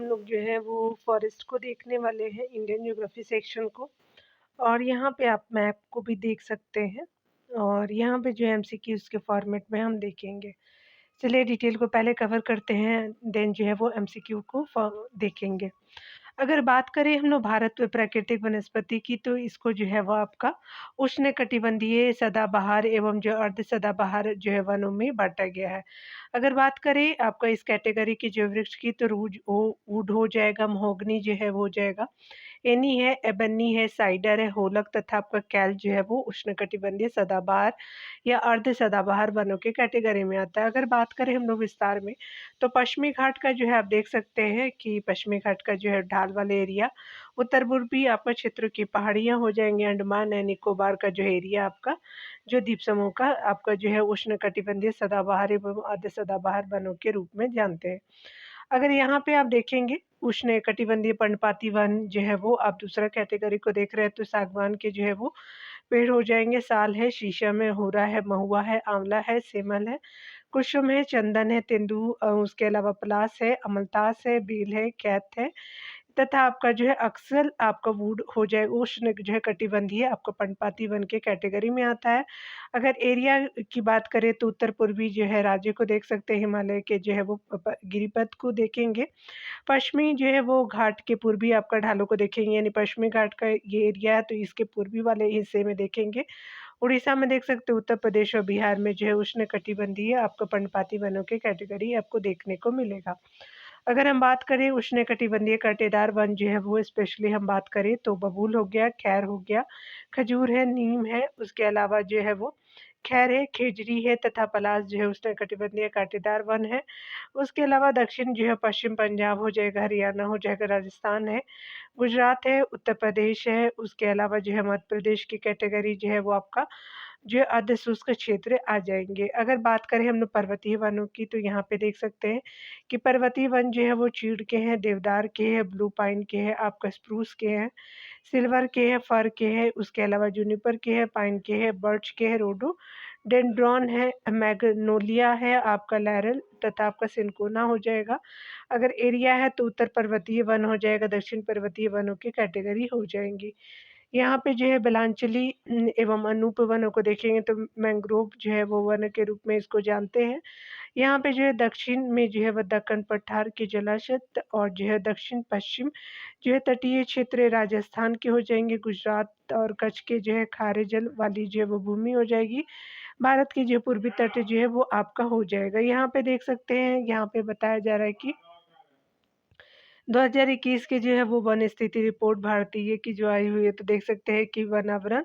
हम लोग जो है वो फॉरेस्ट को देखने वाले हैं, इंडियन ज्योग्राफी सेक्शन को। और यहाँ पे आप मैप को भी देख सकते हैं और यहाँ पे जो एमसीक्यूज़ के फॉर्मेट में हम देखेंगे। चलिए डिटेल को पहले कवर करते हैं, देन जो है वो एमसीक्यू को देखेंगे। अगर बात करें हम लोग भारत में प्राकृतिक वनस्पति की, तो इसको जो है वो आपका उष्णकटिबंधीय सदाबहार एवं जो अर्ध सदाबहार जो है वनों में बांटा गया है। अगर बात करें आपका इस कैटेगरी की जो वृक्ष की, तो रूज वो वुड हो जाएगा, महोगनी जो है वो हो जाएगा, एनी है, एबनी है, साइडर है, होलक तथा आपका कैल जो है वो उष्णकटिबंधीय सदाबहार या अर्ध सदाबहार वनों के कैटेगरी में आता है। अगर बात करें हम लोग विस्तार में, तो पश्चिमी घाट का जो है आप देख सकते हैं कि पश्चिमी घाट का जो है ढाल वाले एरिया, उत्तर पूर्वी आपका क्षेत्र की पहाड़ियाँ हो जाएंगी, अंडमान एंड निकोबार का जो एरिया आपका जो द्वीप समूह का आपका जो है उष्णकटिबंधीय सदाबहार एवं अर्ध सदाबहार वनों के रूप में जानते हैं। अगर यहाँ पे आप देखेंगे उष्णकटिबंधीय पर्णपाती वन जो है वो आप दूसरा कैटेगरी को देख रहे हैं, तो सागवान के जो है वो पेड़ हो जाएंगे, साल है, शीशम है, होरा है, महुआ है, आंवला है, सेमल है, कुसुम है, चंदन है, तेंदू उसके अलावा पलास है, अमलतास है, बेल है, कैथ है तथा आपका जो है अक्सर आपका वुड हो जाएगा, उष्ण जो है कटिबंधीय आपका पर्णपाती वन के कैटेगरी में आता है। अगर एरिया की बात करें तो उत्तर पूर्वी जो है राज्य को देख सकते हैं, हिमालय के जो है वो गिरिपथ को देखेंगे, पश्चिमी जो है वो घाट के पूर्वी आपका ढालों को देखेंगे, यानी पश्चिमी घाट का ये एरिया है तो इसके पूर्वी वाले हिस्से में देखेंगे। उड़ीसा में देख सकते हैं, उत्तर प्रदेश और बिहार में जो है उष्णकटिबंधीय आपका पर्णपाती वनों के कैटेगरी आपको देखने को मिलेगा। अगर हम बात करें उष्णकटिबंधीय कांटेदार वन जो है वो स्पेशली हम बात करें तो बबूल हो गया, खैर हो गया, खजूर है, नीम है, उसके अलावा जो है वो खैर है, खेजड़ी है तथा पलास जो है उष्णकटिबंधीय कांटेदार वन है। उसके अलावा दक्षिण जो है पश्चिम पंजाब हो जाएगा, हरियाणा हो जाएगा, राजस्थान है, गुजरात है, उत्तर प्रदेश है, उसके अलावा जो है मध्य प्रदेश की कैटेगरी जो है वो आपका जो है अर्ध शुष्क क्षेत्र आ जाएँगे। अगर बात करें हम लोग पर्वतीय वनों की, तो यहाँ पे देख सकते हैं कि पर्वतीय वन जो है वो चीड़ के हैं, देवदार के हैं, ब्लू पाइन के हैं, आपका स्प्रूस के हैं, सिल्वर के हैं, फर के हैं, उसके अलावा जूनिपर के हैं, पाइन के हैं, बर्च के हैं, रोडोडेंड्रॉन है, मैग्नोलिया है, आपका लैरल तथा आपका सिनकोना हो जाएगा। अगर एरिया है तो उत्तर पर्वतीय वन हो जाएगा, दक्षिण पर्वतीय वनों की कैटेगरी हो जाएँगी। यहाँ पे जो है बिलांचली एवं अनूप वनों को देखेंगे तो मैंग्रोव जो है वो वन के रूप में इसको जानते हैं। यहाँ पे जो है दक्षिण में जो है वो दक्कन पठार के जलाशय और जो है दक्षिण पश्चिम जो है तटीय क्षेत्र राजस्थान के हो जाएंगे, गुजरात और कच्छ के जो है खारे जल वाली जो है वो भूमि हो जाएगी, भारत के जो पूर्वी तट जो है वो आपका हो जाएगा। यहाँ पे देख सकते हैं, यहाँ पे बताया जा रहा है कि 2021 की जो है वो वन स्थिति रिपोर्ट भारतीय की जो आई हुई है, तो देख सकते हैं कि वनावरण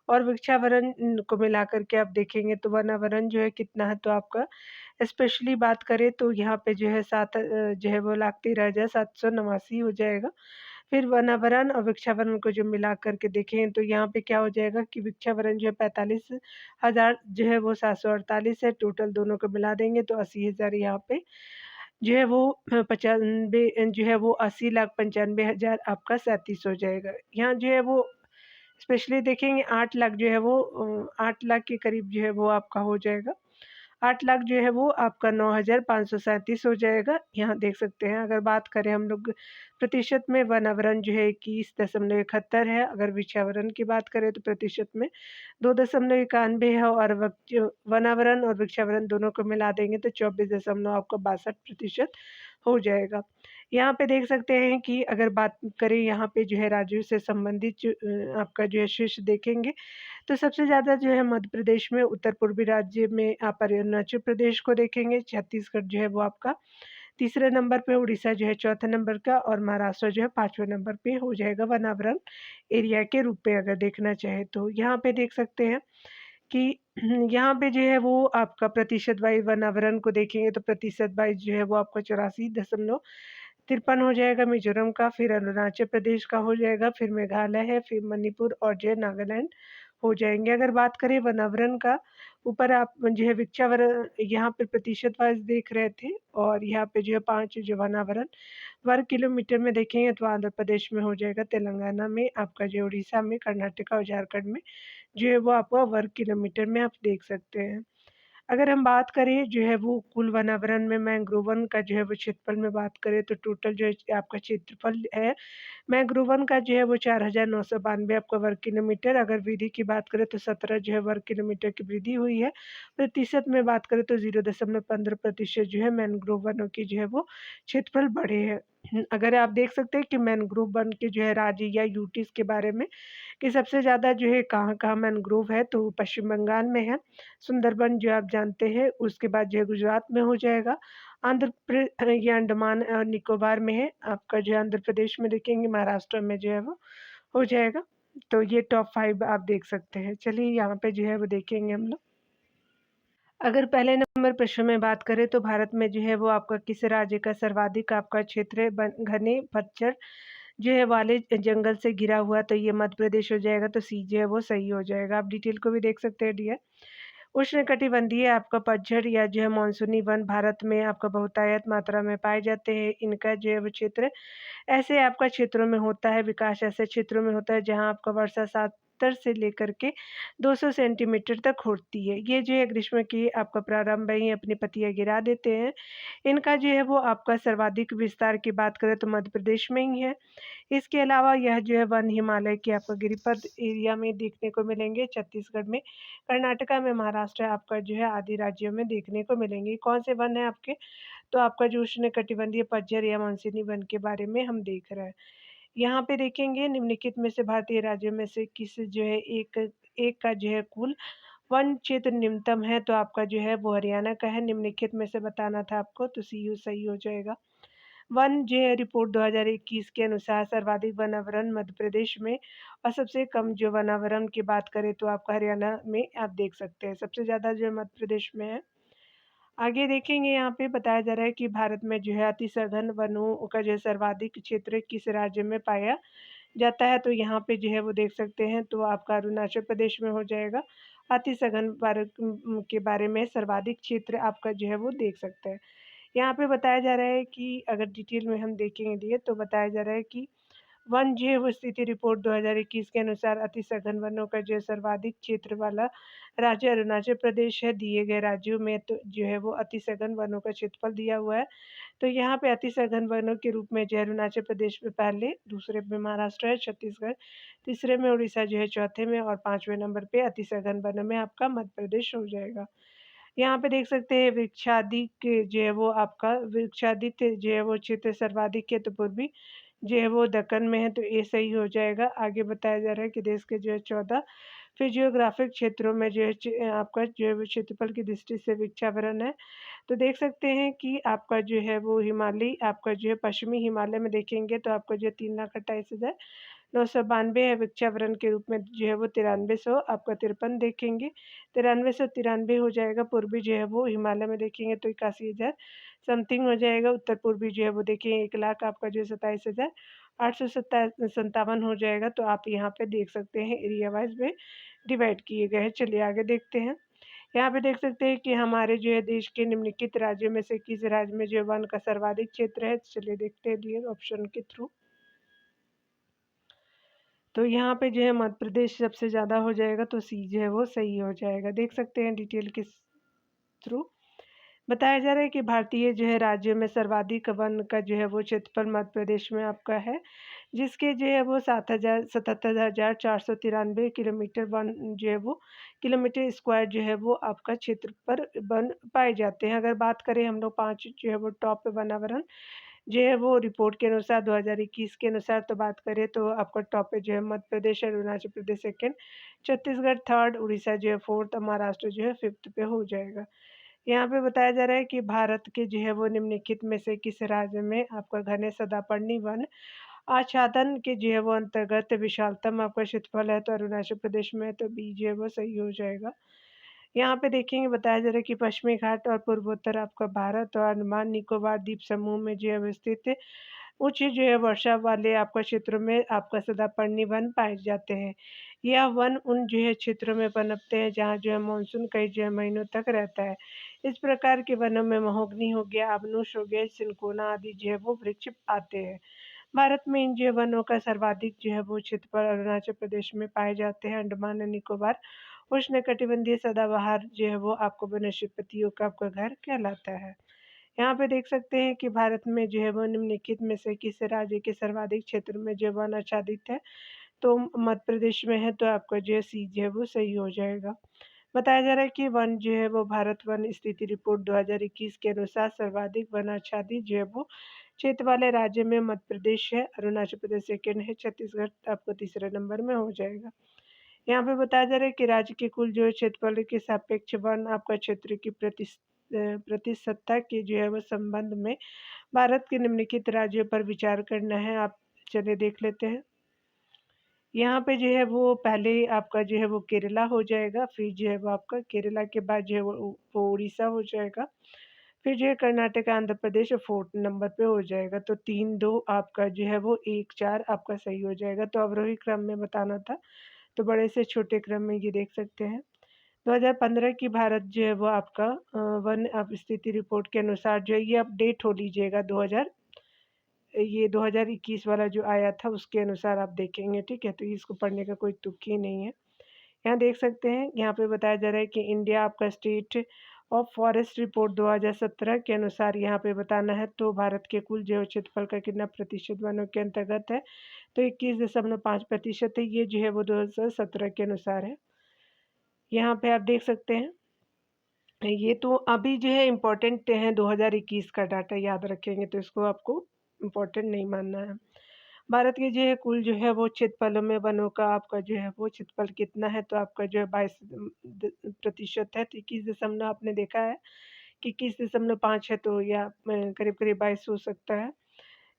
और वृक्षावरण को मिलाकर के आप देखेंगे तो वनावरण जो है कितना है, तो आपका स्पेशली बात करें तो यहाँ पे जो है जो है वो 1,13,789 हो जाएगा। फिर वनावरण और वृक्षावरण को जो मिला करके देखें तो यहाँ पे क्या हो जाएगा कि वृक्षावरण जो है 45,000 जो है वो 748 है, टोटल दोनों को मिला देंगे तो 80,000 यहाँ पे जो है वो 95 जो है वो 80,95,000 आपका 37 हो जाएगा। यहाँ जो है वो स्पेशली देखेंगे 8 लाख जो है वो 8 लाख के करीब जो है वो आपका हो जाएगा। 8 लाख जो है वो आपका 9,537 हो जाएगा, यहाँ देख सकते हैं। अगर बात करें हम लोग प्रतिशत में, वनावरण जो है 21.71 है, अगर वृक्षावरण की बात करें तो प्रतिशत में 2.91 है, और वनावरण और वृक्षावरण दोनों को मिला देंगे तो 24 आपका 62% हो जाएगा। यहाँ पे देख सकते हैं कि अगर बात करें यहाँ पे जो है राज्यों से संबंधित आपका जो है शीर्ष देखेंगे तो सबसे ज़्यादा जो है मध्य प्रदेश में, उत्तर पूर्वी राज्य में आप अरुणाचल प्रदेश को देखेंगे, छत्तीसगढ़ जो है वो आपका तीसरे नंबर पे, उड़ीसा जो है चौथे नंबर का, और महाराष्ट्र जो है 5वें नंबर पे हो जाएगा वनावरण एरिया के रूप में अगर देखना चाहे तो। यहाँ पे देख सकते हैं कि यहाँ पे जो है वो आपका प्रतिशत वाइज वनावरण को देखेंगे तो प्रतिशत वाइज जो है वो आपका 84.53 हो जाएगा मिजोरम का, फिर अरुणाचल प्रदेश का हो जाएगा, फिर मेघालय है, फिर मणिपुर और जो है नागालैंड हो जाएँगे। अगर बात करें वनावरण का, ऊपर आप जो है वृक्षावरण यहाँ पे प्रतिशत वाइज़ देख रहे थे, और यहाँ पे जो है 5 जो वनावरण वर्ग किलोमीटर में देखेंगे तो आंध्र प्रदेश में हो जाएगा, तेलंगाना में, आपका जो उड़ीसा में, कर्नाटक और झारखंड में जो है वो आपका वर्ग किलोमीटर में आप देख सकते हैं। अगर हम बात करें जो है वो कुल वनावरण में मैंग्रोवन का जो है वो क्षेत्रफल में बात करें तो टोटल जो है आपका क्षेत्रफल है मैंग्रोवन का जो है वो 4,992 आपका वर्ग किलोमीटर। अगर वृद्धि की बात करें तो 17 जो है वर्ग किलोमीटर की वृद्धि हुई है। प्रतिशत में बात करें तो 0.15% जो है मैंग्रोव वनों की जो है वो क्षेत्रफल बढ़े हैं। अगर आप देख सकते हैं कि मैंग्रोव वन के जो है राज्य या यूटीज़ के बारे में कि सबसे ज़्यादा जो है कहाँ-कहाँ मैंग्रोव है, तो पश्चिम बंगाल में है, सुंदरबन जो आप जानते हैं, उसके बाद जो है गुजरात में हो जाएगा, ये अंडमान निकोबार में है, आपका जो है आंध्र प्रदेश में देखेंगे, महाराष्ट्र में जो है वो हो जाएगा। तो ये टॉप 5 आप देख सकते हैं। चलिए यहाँ पे जो है वो देखेंगे हम लोग। अगर पहले नंबर प्रश्न में बात करें तो भारत में जो है वो आपका किस राज्य का सर्वाधिक आपका क्षेत्र घने पतझड़ जो है वाले जंगल से घिरा हुआ, तो ये मध्य प्रदेश हो जाएगा। तो सी जो है वो सही हो जाएगा। आप डिटेल को भी देख सकते हैं डियर। उष्णकटिबंधीय आपका पतझड़ या जो है मानसूनी वन भारत में आपका बहुतायत मात्रा में पाए जाते हैं। इनका जो है वो क्षेत्र ऐसे आपका क्षेत्रों में होता है, विकास ऐसे क्षेत्रों में होता है जहाँ आपका वर्षा 70 से लेकर के 200 सेंटीमीटर तक होती है। ये जो है ग्रीष्म की आपका प्रारंभ में ही अपनी पत्तियाँ गिरा देते हैं। इनका जो है वो आपका सर्वाधिक विस्तार की बात करें तो मध्य प्रदेश में ही है। इसके अलावा यह जो है वन हिमालय के आपको गिरिपद एरिया में देखने को मिलेंगे, छत्तीसगढ़ में, कर्नाटका में, महाराष्ट्र आपका जो है आदि राज्यों में देखने को मिलेंगे। कौन से वन है आपके? तो आपका जो उष्णकटिबंधीय पतझड़ या मानसूनी वन के बारे में हम देख रहे हैं। यहाँ पे देखेंगे निम्नलिखित में से भारतीय राज्यों में से किस जो है एक एक का जो है कुल वन क्षेत्र निम्नतम है, तो आपका जो है वो हरियाणा का है। निम्नलिखित में से बताना था आपको, तो सीयू सही हो जाएगा। वन जो है रिपोर्ट 2021 के अनुसार सर्वाधिक वनावरण मध्य प्रदेश में और सबसे कम जो वनावरण की बात करें तो आपका हरियाणा में आप देख सकते हैं। सबसे ज़्यादा जो है मध्य प्रदेश में है। आगे देखेंगे यहाँ पे बताया जा रहा है कि भारत में जो है अति सघन वनों का जो है सर्वाधिक क्षेत्र किस राज्य में पाया जाता है, तो यहाँ पे जो है वो देख सकते हैं, तो आपका अरुणाचल प्रदेश में हो जाएगा। अति सघन भारत के बारे में सर्वाधिक क्षेत्र आपका जो है वो देख सकते हैं। यहाँ पे बताया जा रहा है कि अगर डिटेल में हम देखेंगे लिए तो बताया जा रहा है कि वन जैव स्थिति रिपोर्ट 2021 के अनुसार अति सघन वनों का जो सर्वाधिक क्षेत्र वाला राज्य अरुणाचल प्रदेश है। दिए गए राज्यों में तो जो है वो अति सघन वनों का क्षेत्रफल दिया हुआ है। तो यहाँ पे अति सघन वनों के रूप में जो है अरुणाचल प्रदेश में पहले, दूसरे में महाराष्ट्र है, छत्तीसगढ़, तीसरे में उड़ीसा जो है चौथे में, और पाँचवें नंबर पे अति सघन वनों में आपका मध्य प्रदेश हो जाएगा। यहाँ पे देख सकते हैं वृक्षाधिक जो है वो आपका वृक्षादित्य जो है वो क्षेत्र सर्वाधिक है, तो पूर्वी जो है वो दक्कन में है, तो ये सही हो जाएगा। आगे बताया जा रहा है कि देश के जो है 14 फिर जियोग्राफिक क्षेत्रों में जो है आपका जो है वो क्षेत्रफल की दृष्टि से वृक्षावरण है। तो देख सकते हैं कि आपका जो है वो हिमालय आपका जो है पश्चिमी हिमालय में देखेंगे तो आपका जो है 3,28,000 992 है। वृक्षावरण के रूप में जो है वो 9300 आपका 53 देखेंगे, 9393 हो जाएगा। पूर्वी जो है वो हिमालय में देखेंगे तो 81,000 समथिंग हो जाएगा। उत्तर पूर्वी जो है वो देखिए 1,00,000 आपका जो है 27,857 हो जाएगा। तो आप यहाँ पे देख सकते हैं एरिया वाइज में डिवाइड किए गए हैं। चलिए आगे देखते हैं। यहाँ पे देख सकते हैं कि हमारे जो है देश के निम्नलिखित राज्यों में से किस राज्य में जो है वन का सर्वाधिक क्षेत्र है। चलिए देखते हैं डियर ऑप्शन के थ्रू। तो यहाँ पे जो है मध्य प्रदेश सबसे ज़्यादा हो जाएगा, तो सी जो है वो सही हो जाएगा। देख सकते हैं डिटेल के थ्रू। बताया जा रहा है कि भारतीय जो है राज्यों में सर्वाधिक वन का जो है वो क्षेत्रफल मध्य प्रदेश में आपका है, जिसके जो है वो 77,493 किलोमीटर वन जो है वो किलोमीटर स्क्वायर जो है वो आपका क्षेत्र पर वन पाए जाते हैं। अगर बात करें हम लोग 5 जो है वो टॉप वनावरण जो है वो रिपोर्ट के अनुसार 2021 के अनुसार तो बात करें तो आपका टॉप पे जो है मध्य प्रदेश, अरुणाचल प्रदेश सेकंड, छत्तीसगढ़ थर्ड, उड़ीसा जो है फोर्थ और महाराष्ट्र जो है फिफ्थ पे हो जाएगा। यहाँ पे बताया जा रहा है कि भारत के जो है वो निम्नलिखित में से किस राज्य में आपका घने सदापर्णी वन आच्छादन के जो है वो अंतर्गत विशालतम आपका क्षेत्रफल है, तो अरुणाचल प्रदेश में है, तो बी जो है वो सही हो जाएगा। यहाँ पे देखेंगे बताया जा रहा है कि पश्चिमी घाट और पूर्वोत्तर आपका भारत और अंडमान निकोबार द्वीप समूह में जो है अवस्थित उच्च जो है वर्षा वाले आपका क्षेत्रों में आपका सदापर्णी वन पाए जाते हैं। यह वन उन जो है क्षेत्रों में पनपते हैं जहाँ जो है मानसून कई जो है महीनों तक रहता है। इस प्रकार के वनों में महोगनी हो गया, अबनुश हो गया, सिनकोना आदि जो है वो वृक्ष आते हैं। भारत में इन जो है वनों का सर्वाधिक जो है वो क्षेत्रफल अरुणाचल प्रदेश में पाए जाते हैं, अंडमान और निकोबार उष्णकटिबंधीय सदाबहार जो है वो आपको वनस्पतियों का आपका घर कहलाता है। यहाँ पे देख सकते हैं कि भारत में जो है वो निम्नलिखित में से किस राज्य के सर्वाधिक क्षेत्र में जो है वन आच्छादित है? तो मध्य प्रदेश में है, तो आपका जो है सी जो है वो सही हो जाएगा। बताया जा रहा है कि वन जो है वो भारत वन स्थिति रिपोर्ट 2021 के अनुसार सर्वाधिक वन आच्छादित जो है वो क्षेत्र वाले राज्य में मध्य प्रदेश है, अरुणाचल प्रदेश सेकंड है, छत्तीसगढ़ आपको तीसरे नंबर में हो जाएगा। यहाँ पे बताया जा रहा है कि राज्य के कुल जो है क्षेत्रफल के सापेक्ष वन आपका क्षेत्र की प्रतिशतता के जो है वो संबंध में भारत के निम्नलिखित राज्यों पर विचार करना है। आप चलिए देख लेते हैं। यहाँ पे जो है वो पहले आपका जो है वो केरला हो जाएगा, फिर जो है वो आपका केरला के बाद जो है वो उड़ीसा हो जाएगा, फिर जो है कर्नाटक, आंध्र प्रदेश और 4th नंबर पे हो जाएगा। तो 3-2 आपका जो है वो 1-4 आपका सही हो जाएगा। तो अवरोही क्रम में बताना था, तो बड़े से छोटे क्रम में ये देख सकते हैं। 2015 की भारत जो है वो आपका वन स्थिति रिपोर्ट के अनुसार जो है ये अपडेट हो लीजिएगा। 2021 वाला जो आया था उसके अनुसार आप देखेंगे, ठीक है? तो इसको पढ़ने का कोई तुक ही नहीं है। यहाँ देख सकते हैं, यहाँ पे बताया जा रहा है कि इंडिया आपका स्टेट ऑफ फॉरेस्ट रिपोर्ट 2017 के अनुसार यहाँ पे बताना है, तो भारत के कुल जैव क्षेत्रफल का कितना प्रतिशत वनों के अंतर्गत है? तो 21.5% है। ये जो है वो 2017 के अनुसार है। यहाँ पे आप देख सकते हैं, ये तो अभी जो है इम्पोर्टेंट है, 2021 का डाटा याद रखेंगे, तो इसको आपको इम्पोर्टेंट नहीं मानना है। भारत के जो है कुल जो है वो क्षेत्रफलों में वनों का आपका जो है वो क्षेत्रफल कितना है? तो आपका जो है 22% है। तो 21 आपने देखा है कि 21.5 है, तो या करीब-करीब 22 हो सकता है।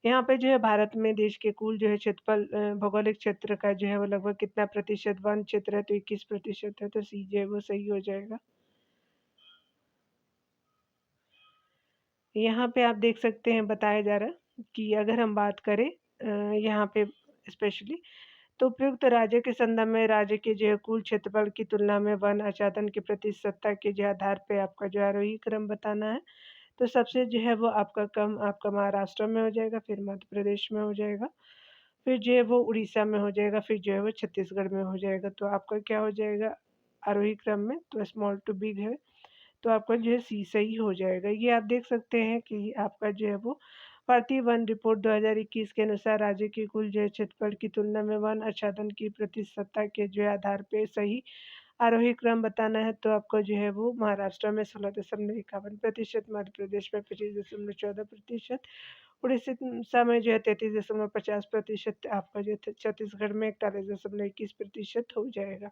यहाँ पे जो है भारत में देश के कुल जो है क्षेत्रफल भौगोलिक क्षेत्र का जो है वो लगभग कितना प्रतिशत वन क्षेत्र है? तो 21% है, तो सी जो है वो सही हो जाएगा। यहाँ पे आप देख सकते हैं, बताया जा रहा है कि अगर हम बात करें यहाँ पे स्पेशली, तो उपयुक्त राज्य के संदर्भ में राज्य के जो है कुल क्षेत्रफल की तुलना में वन आच्छादन की प्रतिशतता के जो आधार पे आपका जो आरोही क्रम बताना है। तो सबसे जो है वो आपका कम आपका महाराष्ट्र में हो जाएगा, फिर मध्य प्रदेश में हो जाएगा, फिर जो है वो उड़ीसा में हो जाएगा, फिर जो है वो छत्तीसगढ़ में हो जाएगा। तो आपका क्या हो जाएगा आरोही क्रम में? तो स्मॉल टू बिग है, तो आपका जो है सी सही हो जाएगा। ये आप देख सकते हैं कि आपका जो है वो भारतीय वन रिपोर्ट 2021 के अनुसार राज्य के कुल जो है क्षेत्रफल की तुलना में वन आच्छादन की प्रतिशतता के जो है आधार पे सही आरोही क्रम बताना है। तो आपका जो है वो महाराष्ट्र में 16.51%, मध्य प्रदेश में 25.14%, उड़ीसा में जो है 33.50%, आपका जो है छत्तीसगढ़ में 41.21% हो जाएगा।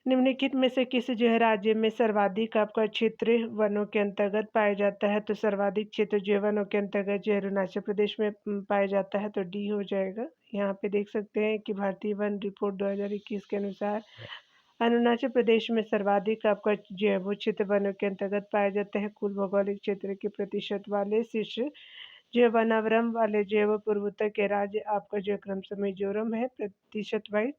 निम्नलिखित में से किस जो है राज्य में सर्वाधिक आपका क्षेत्र वनों के अंतर्गत पाया जाता है? तो सर्वाधिक क्षेत्र जो है वनों के अंतर्गत जो है अरुणाचल प्रदेश में पाया जाता है, तो डी हो जाएगा। यहाँ पे देख सकते हैं कि भारतीय वन रिपोर्ट 2021 के अनुसार अरुणाचल प्रदेश में सर्वाधिक आपका जो है वो क्षेत्र वनों के अंतर्गत पाया जाता है। कुल भौगोलिक क्षेत्र के प्रतिशत वाले शीर्ष जो है वनावरण वाले जो है वो पूर्वोत्तर के राज्य आपका जो है क्रमशः मिजोरम है प्रतिशत वाइज,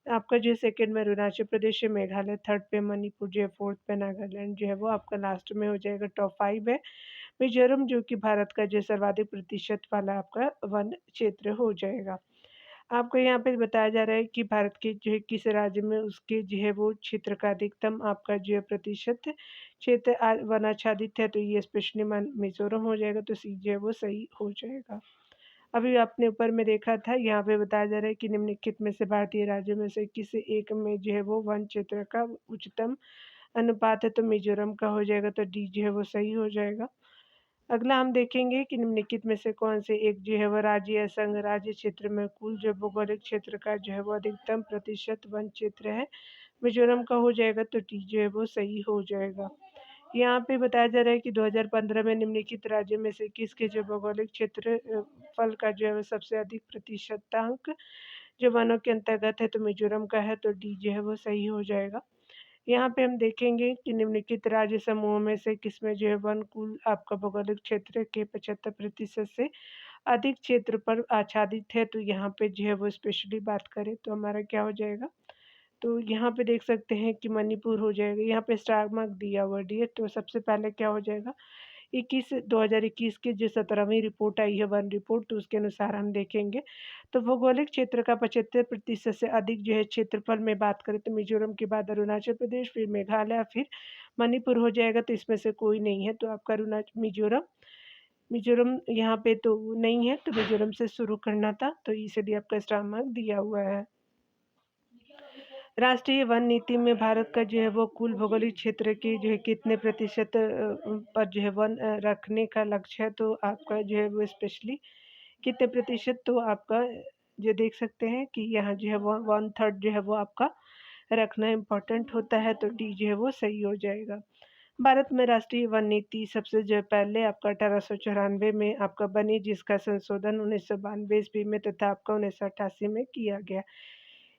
आपका जो सेकंड में अरुणाचल प्रदेश है, मेघालय थर्ड पे, मणिपुर जो है फोर्थ पे, नागालैंड जो है वो आपका लास्ट में हो जाएगा। टॉप 5 है मिजोरम, जो कि भारत का जो सर्वाधिक प्रतिशत वाला आपका वन क्षेत्र हो जाएगा। आपको यहाँ पे बताया जा रहा है कि भारत के जो है किस राज्य में उसके जो है वो क्षेत्र का अधिकतम आपका जो है प्रतिशत क्षेत्र वनाच्छादित है, तो ये स्पेशली मिजोरम हो जाएगा। तो सी जो है वो सही हो जाएगा। अभी आपने ऊपर में देखा था, यहाँ पे बताया जा रहा है कि निम्नलिखित में से भारतीय राज्यों में से किसी एक में जो है वो वन क्षेत्र का उच्चतम अनुपात है? तो मिजोरम का हो जाएगा, तो डी जो है वो सही हो जाएगा। अगला हम देखेंगे कि निम्नलिखित में से कौन से एक जो है वो राज्य या संघ राज्य क्षेत्र में कुल जो भौगोलिक क्षेत्र का जो है वो अधिकतम प्रतिशत वन क्षेत्र है? मिजोरम का हो जाएगा, तो टी जो है वो सही हो जाएगा। यहाँ पे बताया जा रहा है कि 2015 में निम्नलिखित राज्य में से किसके जो भौगोलिक क्षेत्र फल का जो है वो सबसे अधिक प्रतिशतांक जो वनों के अंतर्गत है? तो मिजोरम का है, तो डी जो है वो सही हो जाएगा। यहाँ पे हम देखेंगे कि निम्नलिखित राज्य समूह में से किसमें जो है वन कुल आपका भौगोलिक क्षेत्र के 75% से अधिक क्षेत्र पर आच्छादित है? तो यहाँ पे जो है वो स्पेशली बात करें तो हमारा क्या हो जाएगा? तो यहाँ पे देख सकते हैं कि मणिपुर हो जाएगा। यहाँ पे स्टार मार्क दिया हुआ डी है, तो सबसे पहले क्या हो जाएगा? 2021 की जो 17वीं रिपोर्ट आई है वन रिपोर्ट, तो उसके अनुसार हम देखेंगे तो भौगोलिक क्षेत्र का 75% से अधिक जो है क्षेत्रफल में बात करें तो मिजोरम के बाद अरुणाचल प्रदेश, फिर मेघालय, फिर मणिपुर हो जाएगा। तो इसमें से कोई नहीं है, तो आपका मिजोरम मिजोरम यहाँ पे तो नहीं है, तो मिजोरम से शुरू करना था, तो इसलिए आपका स्टार मार्क दिया हुआ है। राष्ट्रीय वन नीति में भारत का जो है वो कुल भौगोलिक क्षेत्र के जो है कितने प्रतिशत पर जो है वन रखने का लक्ष्य है, तो आपका जो है वो स्पेशली कितने प्रतिशत, तो आपका जो देख सकते हैं कि यहाँ जो है वो 1/3 जो है वो आपका रखना इम्पोर्टेंट होता है, तो डी जो है वो सही हो जाएगा। भारत में राष्ट्रीय वन नीति सबसे जो पहले आपका 1894 में आपका बनी, जिसका संशोधन 1992 ईस्वी में तथा आपका 1988 में किया गया।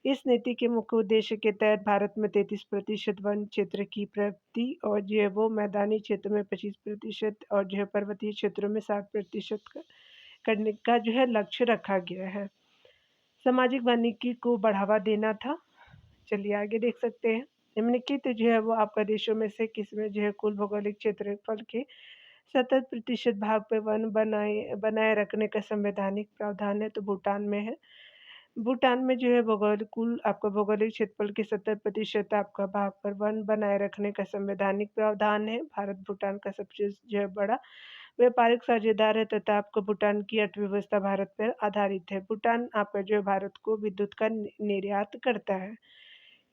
इस नीति के मुख्य उद्देश्य के तहत भारत में 33% वन क्षेत्र की प्राप्ति और जो है वो मैदानी क्षेत्र में 25% और जो है पर्वतीय क्षेत्रों में 60% करने का जो है लक्ष्य रखा गया है। सामाजिक वानिकी को बढ़ावा देना था। चलिए आगे देख सकते हैं। निम्नलिखित जो है वो आपका देशों में से किसमें जो है कुल भौगोलिक क्षेत्रफल के 70% भाग पे वन बनाए रखने का संवैधानिक प्रावधान है, तो भूटान में है। भूटान में जो है कुल आपका भौगोलिक क्षेत्रफल के 70% आपका भाग पर वन बनाए रखने का संवैधानिक प्रावधान है। भारत भूटान का सबसे जो है बड़ा व्यापारिक साझेदार है तथा आपको भूटान की अर्थव्यवस्था भारत पर आधारित है। भूटान आपका जो है भारत को विद्युत का निर्यात करता है।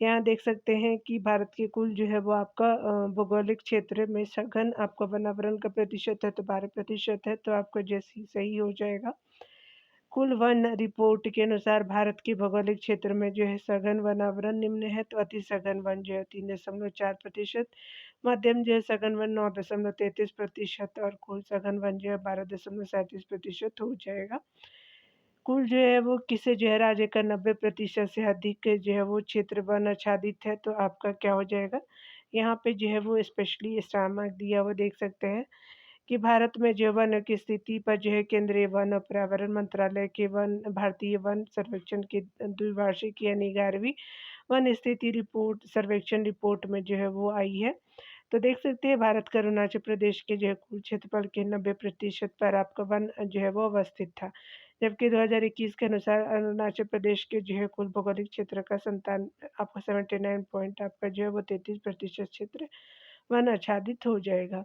यहाँ देख सकते हैं कि भारत के कुल जो है वो आपका भौगोलिक क्षेत्र में सघन आपका वनावरण का प्रतिशत है, तो 12% है, तो आपका जैसी सही हो जाएगा। कुल वन रिपोर्ट के अनुसार भारत के भौगोलिक क्षेत्र में जो है सघन वनावरण निम्न है, तो अति सघन वन जो है 3.4%, मध्यम जो है सघन वन 9.33% और कुल सघन वन जो है 12.37% हो जाएगा। कुल जो है वो किसे जो है राज्य का 90% से अधिक जो है वो क्षेत्र वन आच्छादित है, तो आपका क्या हो जाएगा। यहाँ पे जो है वो स्पेशली स्टार मार्क दिया हुआ देख सकते हैं कि भारत में जो वन की स्थिति पर जो है केंद्रीय वन और पर्यावरण मंत्रालय के भारतीय वन सर्वेक्षण की द्विवार्षिक यानी 11वीं वन स्थिति रिपोर्ट सर्वेक्षण रिपोर्ट में जो है वो आई है। तो देख सकते हैं भारत का अरुणाचल प्रदेश के जो है कुल क्षेत्रफल के 90% पर आपका वन जो है वो अवस्थित था, जबकि 2021 के अनुसार अरुणाचल प्रदेश के जो है कुल भौगोलिक क्षेत्र का आपका 79 पॉइंट आपका जो है वो 33% क्षेत्र वन आच्छादित हो जाएगा।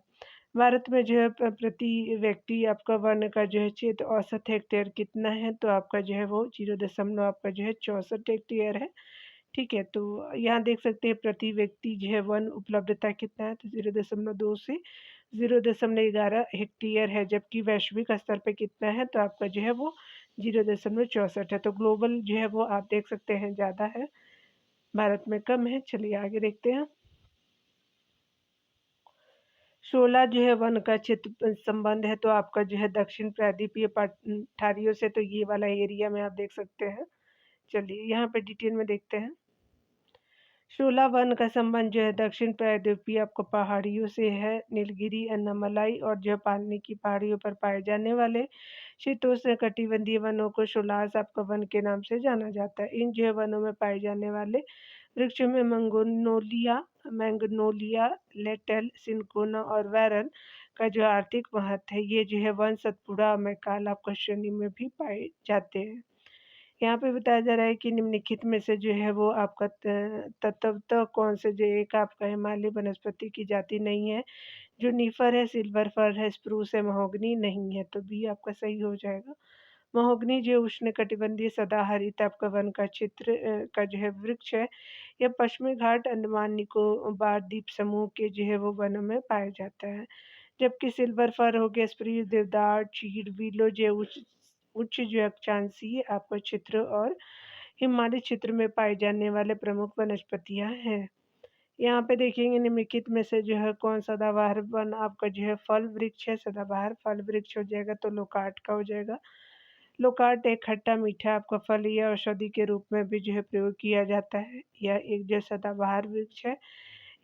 भारत में जो है प्रति व्यक्ति आपका वन का जो है क्षेत्र औसत हेक्टेयर कितना है, तो आपका जो है वो 0 आपका जो है 64 हेक्टेयर है। ठीक है, तो यहाँ देख सकते हैं प्रति व्यक्ति जो है वन उपलब्धता कितना है, तो 0.2 से 0.11 हेक्टेयर है, जबकि वैश्विक स्तर पे कितना है, तो आपका जो है वो 0.64 है। तो ग्लोबल जो है वो आप देख सकते हैं ज़्यादा है, भारत में कम है। चलिए आगे देखते हैं। 16 जो है वन का क्षेत्र संबंध है, तो आपका जो है दक्षिण प्रायद्वीपीय पठारियों से, तो ये वाला एरिया में आप देख सकते हैं। चलिए यहाँ पे डिटेल में देखते हैं। 16 वन का संबंध जो है दक्षिण प्रायद्वीपीय आपको पहाड़ियों से है। नीलगिरी, अन्नामलाई और जो पालनी की पहाड़ियों पर पाए जाने वाले शीतोष्ण कटिबंधीय वनों को 16 आपका वन के नाम से जाना जाता है। इन जो है वनों में पाए जाने वाले वृक्षों में मैंगनोलिया, लेटल, सिनकोना और वैरन का जो आर्थिक महत्व है, ये जो है वन सतपुड़ा मैकाल आपका श्रेणी में भी पाए जाते हैं। यहाँ पे बताया जा रहा है कि निम्नलिखित में से जो है वो आपका तत्वतः कौन से जो एक आपका हिमालय वनस्पति की जाति नहीं है, जो नीफर है, सिल्वर फर है, स्प्रूस है, महोगनी नहीं है, तो बी आपका सही हो जाएगा। महोगनी जो उष्णकटिबंधीय सदाहरित आपका वन का क्षेत्र का जो है वृक्ष है, यह पश्चिमी घाट, अंडमान निकोबार द्वीप समूह के जो है वो वनों में पाया जाता है। जबकि सिल्वर फर हो गया, स्प्रूस, देवदार, चीड़, विलो जो उच्च उच्च जो अक्षांशीय आपका क्षेत्र और हिमालय क्षेत्र में पाए जाने वाले प्रमुख वनस्पतियां हैं। यहाँ पे देखेंगे निम्नलिखित में से जो है कौन सदाबहार वन आपका जो है फल वृक्ष है। सदाबहार फल वृक्ष हो जाएगा, तो लोकार्ट का हो जाएगा। लोकार्ट एक खट्टा मीठा आपका फल या औषधि के रूप में भी जो है प्रयोग किया जाता है। यह एक जो सदाबहार वृक्ष है,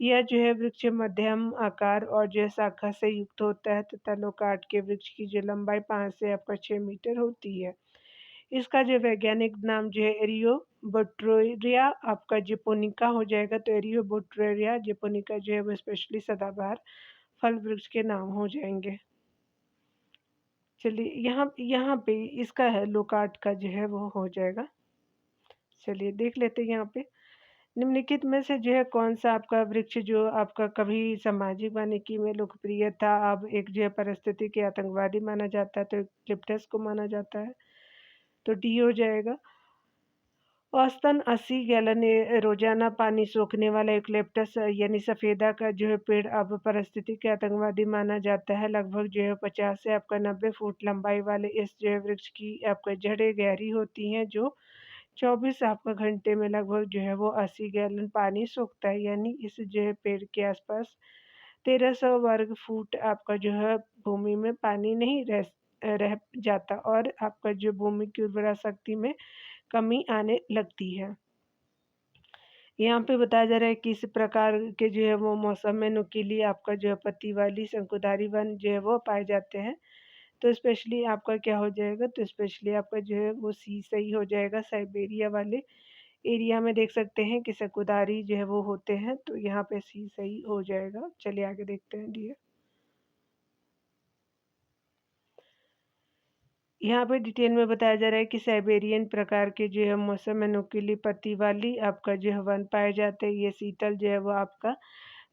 यह जो है वृक्ष मध्यम आकार और जो है शाखा से युक्त होता है तथा लोकार्ट के वृक्ष की जो लंबाई 5 से आपका 6 मीटर होती है। इसका जो वैज्ञानिक नाम जो है एरियोबोट्रोरिया आपका जेपोनिका हो जाएगा, तो एरियोबोट्रोरिया जेपोनिका जो है वो स्पेशली सदाबहार फल वृक्ष के नाम हो जाएंगे। चलिए यहाँ यहाँ पे इसका है लोकार्ट का जो है वो हो जाएगा। चलिए देख लेते हैं यहाँ पे। निम्नलिखित में से जो है कौन-सा आपका वृक्ष जो आपका कभी सामाजिक वानिकी में लोकप्रिय था, अब एक जो है पारिस्थितिकी आतंकवादी माना जाता है, तो यूकलिप्टस को माना जाता है, तो डी हो जाएगा। औसतन 80 गैलन रोज़ाना पानी सोखने वाला यूकलिप्टस यानी सफ़ेदा का जो है पेड़ अब पारिस्थितिकी आतंकवादी माना जाता है। लगभग जो है 50 से आपका 90 फुट लंबाई वाले इस जो है वृक्ष की आपका जड़ें गहरी होती हैं, जो 24 आपका घंटे में लगभग जो है वो 80 गैलन पानी सोखता है। यानी इस जो है पेड़ के आसपास 1300 वर्ग फुट आपका जो है भूमि में पानी नहीं रह जाता और आपका जो भूमि की उर्वरा शक्ति में कमी आने लगती है। यहाँ पे बताया जा रहा है कि इस प्रकार के जो है वो मौसम में नुकीली आपका जो है पत्ती वाली शंकुधारी वन जो है वो पाए जाते हैं। तो स्पेशली आपका क्या हो जाएगा, तो स्पेशली आपका जो है वो सी सही हो जाएगा। साइबेरिया वाले एरिया में देख सकते हैं कि शंकुधारी जो है वो होते हैं, तो यहाँ पे सी सही हो जाएगा। चलिए आगे देखते हैं डियर। यहाँ पे डिटेल में बताया जा रहा है कि साइबेरियन प्रकार के जो है मौसम में नुकीली पत्ती वाली आपका जो है वन पाए जाते हैं। ये शीतल जो है वो आपका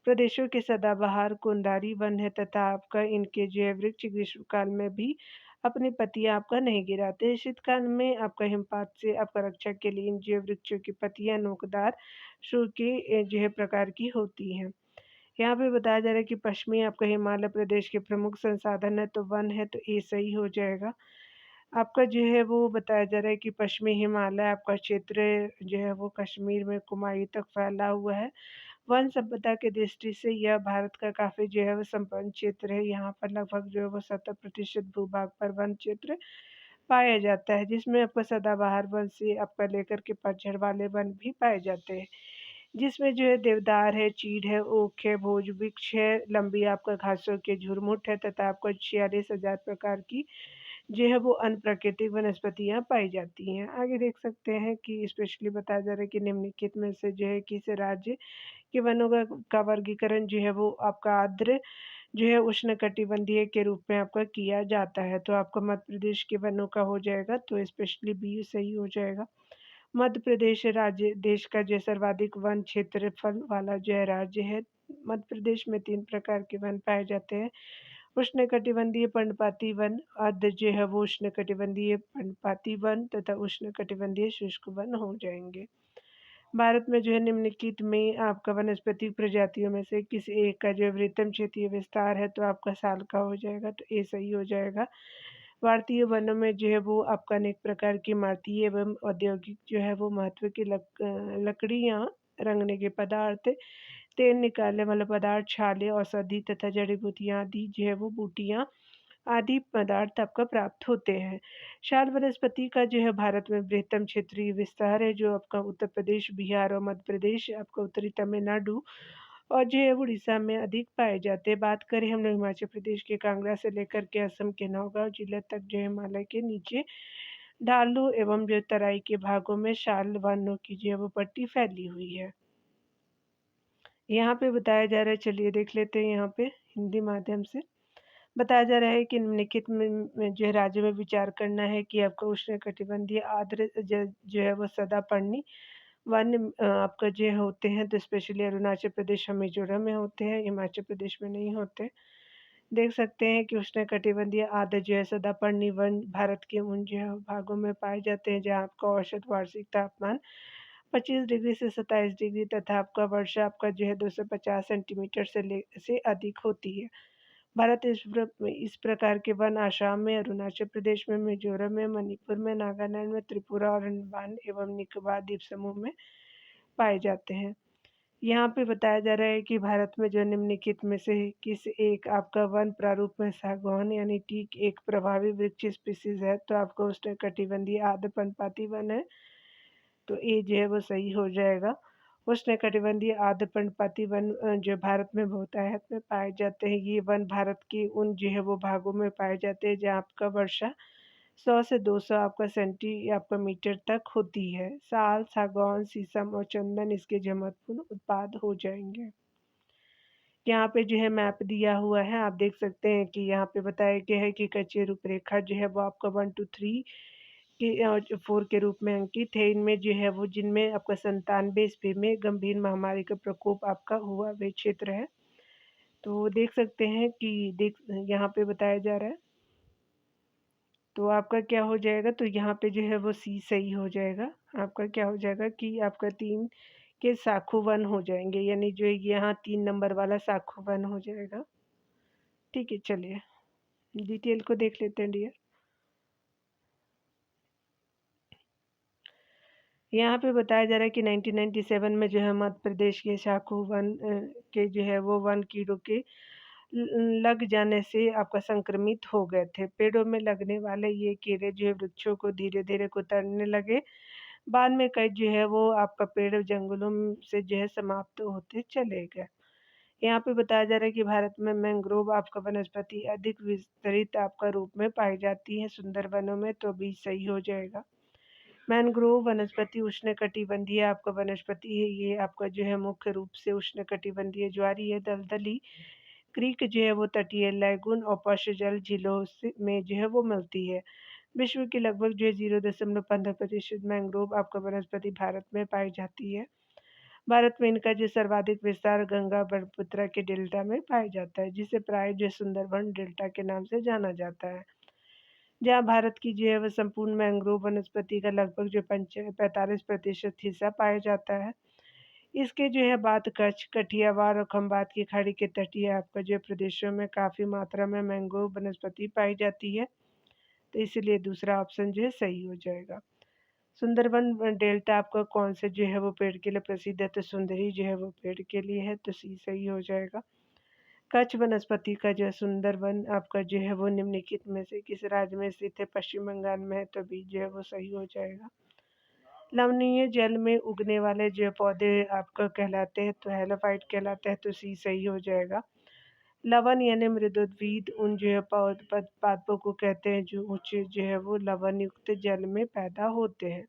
प्रदेशों के सदाबहार कुंडारी वन है तथा आपका इनके जो है वृक्ष ग्रीष्मकाल में भी अपनी पत्तियां आपका नहीं गिराते। शीतकाल में आपका हिमपात से आपका रक्षा के लिए इन जो वृक्षों की पत्तियां नोकदार सूखे जो है प्रकार की होती हैं। यहाँ पे बताया जा रहा है कि पश्चिमी आपका हिमालय प्रदेश के प्रमुख संसाधन है, तो वन है, तो ये सही हो जाएगा। आपका जो है वो बताया जा रहा है कि पश्चिमी हिमालय आपका क्षेत्र जो है वो कश्मीर में कुमायूं तक फैला हुआ है। वन संपदा की दृष्टि से यह भारत का काफ़ी जो है वो संपन्न क्षेत्र है। यहाँ पर लगभग जो है वो 70% भूभाग पर वन क्षेत्र पाया जाता है, जिसमें आपका सदाबहार वन से आपका लेकर के पतझड़ वाले वन भी पाए जाते हैं, जिसमें जो है देवदार है, चीड़ है, ओक है, भोज वृक्ष है, लंबी आपका घासों के झुरमुट है तथा आपको 46,000 प्रकार की जो है वो अन्य प्राकृतिक वनस्पतियाँ पाई जाती हैं। आगे देख सकते हैं कि स्पेशली बताया जा रहा है कि निम्नलिखित में से जो है किस राज्य के वनों का वर्गीकरण जो है वो आपका आर्द्र जो है उष्णकटिबंधीय के रूप में आपका किया जाता है। तो आपका मध्य प्रदेश के वनों का हो जाएगा, तो स्पेशली बी सही हो जाएगा। मध्य प्रदेश राज्य देश का जो सर्वाधिक वन क्षेत्रफल वाला जो है राज्य है। मध्य प्रदेश में 3 प्रकार के वन पाए जाते हैं। उष्णकटिबंधीय पर्णपाती वन, अर्ध जो है वो उष्णकटिबंधीय पर्णपाती वन तथा उष्णकटिबंधीय शुष्क वन हो जाएँगे। भारत में जो है निम्नलिखित में आपका वनस्पति प्रजातियों में से किसी एक का जो है वृहत्तम क्षेत्रीय विस्तार है, तो आपका साल का हो जाएगा, तो ये सही हो जाएगा। भारतीय वनों में जो है वो आपका अनेक प्रकार की इमारती एवं औद्योगिक जो है वो महत्व की लकड़ियाँ, रंगने के पदार्थ, तेल निकालने वाले पदार्थ, छाले, औषधि तथा जड़ी बूटियाँ आदि जो है वो बूटियाँ आदि पदार्थ आपका प्राप्त होते हैं। शाल वनस्पति का जो है भारत में बृहत्तम क्षेत्रीय विस्तार है, जो आपका उत्तर प्रदेश, बिहार और मध्य प्रदेश, आपका उत्तरी तमिलनाडु और जो है उड़ीसा में अधिक पाए जाते हैं। बात करें हम लोग हिमाचल प्रदेश के कांगड़ा से लेकर के असम के नौगांव जिले तक जो है हिमालय के नीचे ढालू एवं जो तराई के भागों में शाल वनों की जो है वो पट्टी फैली हुई है। यहाँ पे बताया जा रहा है, चलिए देख लेते हैं यहाँ पे हिंदी माध्यम से। बताया जा रहा है कि निम्नलिखित में जो है राज्य में विचार करना है कि आपका उष्णकटिबंधीय आर्द्र जो है वो सदापर्णी वन आपका जो है होते हैं, तो स्पेशली अरुणाचल प्रदेश और मिजोरम में होते हैं, हिमाचल प्रदेश में नहीं होते। देख सकते हैं कि उष्णकटिबंधीय आर्द्र जो है सदापर्णी वन भारत के उन जो है भागों में पाए जाते हैं जहाँ आपका औसत वार्षिक तापमान 25 डिग्री से 27 डिग्री तथा आपका वर्षा आपका जो है 250 सेंटीमीटर से अधिक होती है। भारत इस प्रकार के वन आसाम में, अरुणाचल प्रदेश में, मिजोरम में, मणिपुर में, नागालैंड में, त्रिपुरा और अंडमान एवं निकोबार द्वीप समूह में पाए जाते हैं। यहाँ पे बताया जा रहा है कि भारत में जो निम्नलिखित में से किस एक आपका वन प्रारूप में सागौन यानी टीक एक प्रभावी वृक्ष स्पीसीज है, तो आपका उष्णकटिबंधीय आर्द्र पर्णपाती वन है, तो ये जो है वो सही हो जाएगा। उष्णकटिबंधीय आर्द्र पर्णपाती वन जो भारत में बहुतायत में पाए जाते हैं। ये वन भारत के उन जो है वो भागों में पाए जाते हैं जहाँ आपका वर्षा 100 से 200 आपका सेंटी आपका मीटर तक होती है। साल, सागौन, शीशम और चंदन इसके जो महत्वपूर्ण उत्पाद हो जाएंगे। यहाँ पे जो है मैप दिया हुआ है, आप देख सकते हैं कि यहाँ पे बताया गया है कि कच्ची रूपरेखा जो है वो आपका 1 टू 3 के 4 के रूप में अंकित है। इनमें जो है वो जिनमें आपका 97 ईस्वी में गंभीर महामारी का प्रकोप आपका हुआ वे क्षेत्र है। तो देख सकते हैं कि यहाँ पे बताया जा रहा है। तो आपका क्या हो जाएगा, तो यहाँ पे जो है वो सी सही हो जाएगा। आपका क्या हो जाएगा कि आपका 3 के साखू 1 हो जाएँगे, यानी जो यहाँ 3 नंबर वाला साखू 1 हो जाएगा। ठीक है, चलिए डिटेल को देख लेते हैं डियर। यहाँ पे बताया जा रहा है कि 1997 में जो है मध्य प्रदेश के शाखू वन के जो है वो वन कीड़ों के लग जाने से आपका संक्रमित हो गए थे। पेड़ों में लगने वाले ये कीड़े जो है वृक्षों को धीरे-धीरे कुतरने लगे। बाद में कई जो है वो आपका पेड़ जंगलों से जो है समाप्त होते चले गए। यहाँ पे बताया जा रहा है कि भारत में मैंग्रोव आपका वनस्पति अधिक विस्तृत आपका रूप में पाई जाती है सुंदर वनों में, तो भी सही हो जाएगा। मैंग्रोव वनस्पति उष्णकटिबंधीय आपका वनस्पति है। ये आपका जो है मुख्य रूप से उष्णकटिबंधीय ज्वारीय दलदली क्रीक जो है वो तटीय लैगून और पशु जल झीलों में जो है वो मिलती है। विश्व की लगभग जो है 0.15% मैंग्रोव आपका वनस्पति भारत में पाई जाती है। भारत में इनका जो सर्वाधिक विस्तार गंगा ब्रह्मपुत्र के डेल्टा में पाया जाता है, जिसे प्राय जो सुंदरबन डेल्टा के नाम से जाना जाता है। जहाँ भारत की जो है वह संपूर्ण मैंग्रोव वनस्पति का लगभग जो 45% हिस्सा पाया जाता है। इसके जो है बाद कच्छ, कठियावाड़ और खंबात की खाड़ी के तटीय आपका जो प्रदेशों में काफ़ी मात्रा में मैंग्रोव वनस्पति पाई जाती है। तो इसीलिए दूसरा ऑप्शन जो है सही हो जाएगा। सुंदरबन डेल्टा आपका कौन से जो है वो पेड़ के लिए प्रसिद्ध है, तो सुंदरी जो है वो पेड़ के लिए है, तो सी सही हो जाएगा। कच्छ वनस्पति का जो है सुंदरबन आपका जो है वो निम्नलिखित में से किस राज्य में स्थित है, पश्चिम बंगाल में है, तो बी जो है वो सही हो जाएगा। लवणीय जल में उगने वाले जो पौधे आपका कहलाते हैं, तो हेलोफाइट कहलाता है, तो सी सही हो जाएगा। लवण यानी मृदोद्भिद उन जो है पादपों को कहते हैं जो उच्च जो है वो लवण युक्त जल में पैदा होते हैं।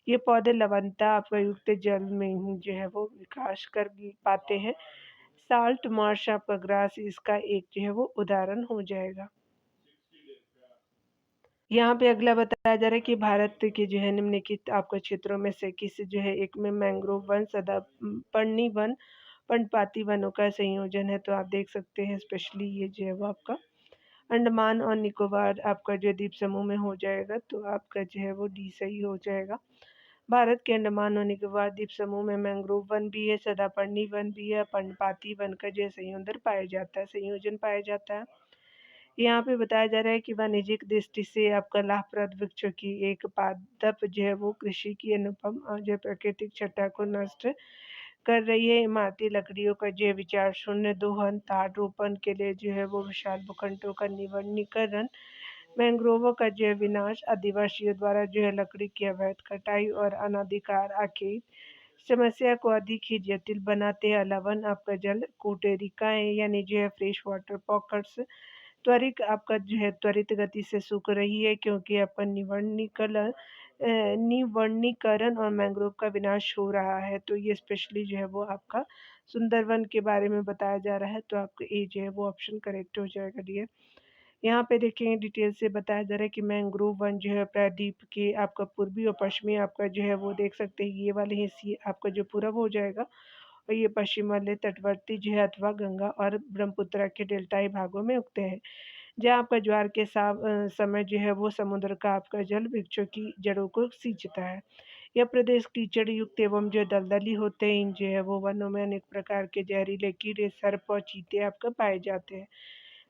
ये पौधे लवणता आपका युक्त जल में ही जो है वो विकास कर पाते हैं। साल्ट मार्श आपका ग्रास इसका एक जो है वो उदाहरण हो जाएगा। यहाँ पे अगला बताया जा रहा है कि भारत के जो है निम्नलिखित आपके क्षेत्रों में से किस जो है एक में मैंग्रोव वन, सदा पर्णी वन, पर्णपाती वनों का संयोजन है। तो आप देख सकते हैं स्पेशली ये जो है वो आपका अंडमान और निकोबार आपका जो द्वीप समूह में हो जाएगा, तो आपका जो है वो डी सही हो जाएगा। भारत के अंडमान और निकोबार द्वीप समूह में मैंग्रोव वन भी है, सदापर्णी वन भी है, पर्णपाती वन का जो है संयोजन पाया जाता है। यहाँ पे बताया जा रहा है कि वाणिज्यिक दृष्टि से आपका लाभप्रद वृक्षों की एक पादप जो है वो कृषि की अनुपम और जो प्राकृतिक छटा को नष्ट कर रही है। इमारती लकड़ियों का जो विचार शून्य दोहन तार रोपण के लिए जो है वो विशाल भूखंडों का निवनीकरण, मैंग्रोवों का जो है विनाश, आदिवासियों द्वारा जो है लकड़ी की अवैध कटाई और अनाधिकार आखेट समस्या को अधिक ही जटिल बनाते हैं। लवण आपका जल कुटेरिकाएं यानी जो है फ्रेश वाटर पॉकेट्स त्वरित आपका जो है त्वरित गति से सूख रही है, क्योंकि आपका निवनीकरण और मैंग्रोव का विनाश हो रहा है। तो ये स्पेशली जो है वो आपका सुंदरवन के बारे में बताया जा रहा है, तो आपका ए जो है वो ऑप्शन करेक्ट हो जाएगा डियर। यहाँ पे देखेंगे डिटेल से बताया जा रहा है कि मैंग्रोव वन जो है प्रायद्वीप के आपका पूर्वी और पश्चिमी आपका जो है वो देख सकते हैं ये वाले हिस्से आपका जो पूरब हो जाएगा, और ये पश्चिम वाले तटवर्ती जो है अथवा गंगा और ब्रह्मपुत्र के डेल्टाई भागों में उगते हैं, जहाँ आपका ज्वार के समय जो है वो समुद्र का आपका जल वृक्षों की जड़ों को सींचता है। यह प्रदेश कीचड़ युक्त एवं जो दलदली होते हैं, इन जो है वो वनों में अनेक प्रकार के जहरीले कीड़े, सर्प और चीते आपका पाए जाते हैं।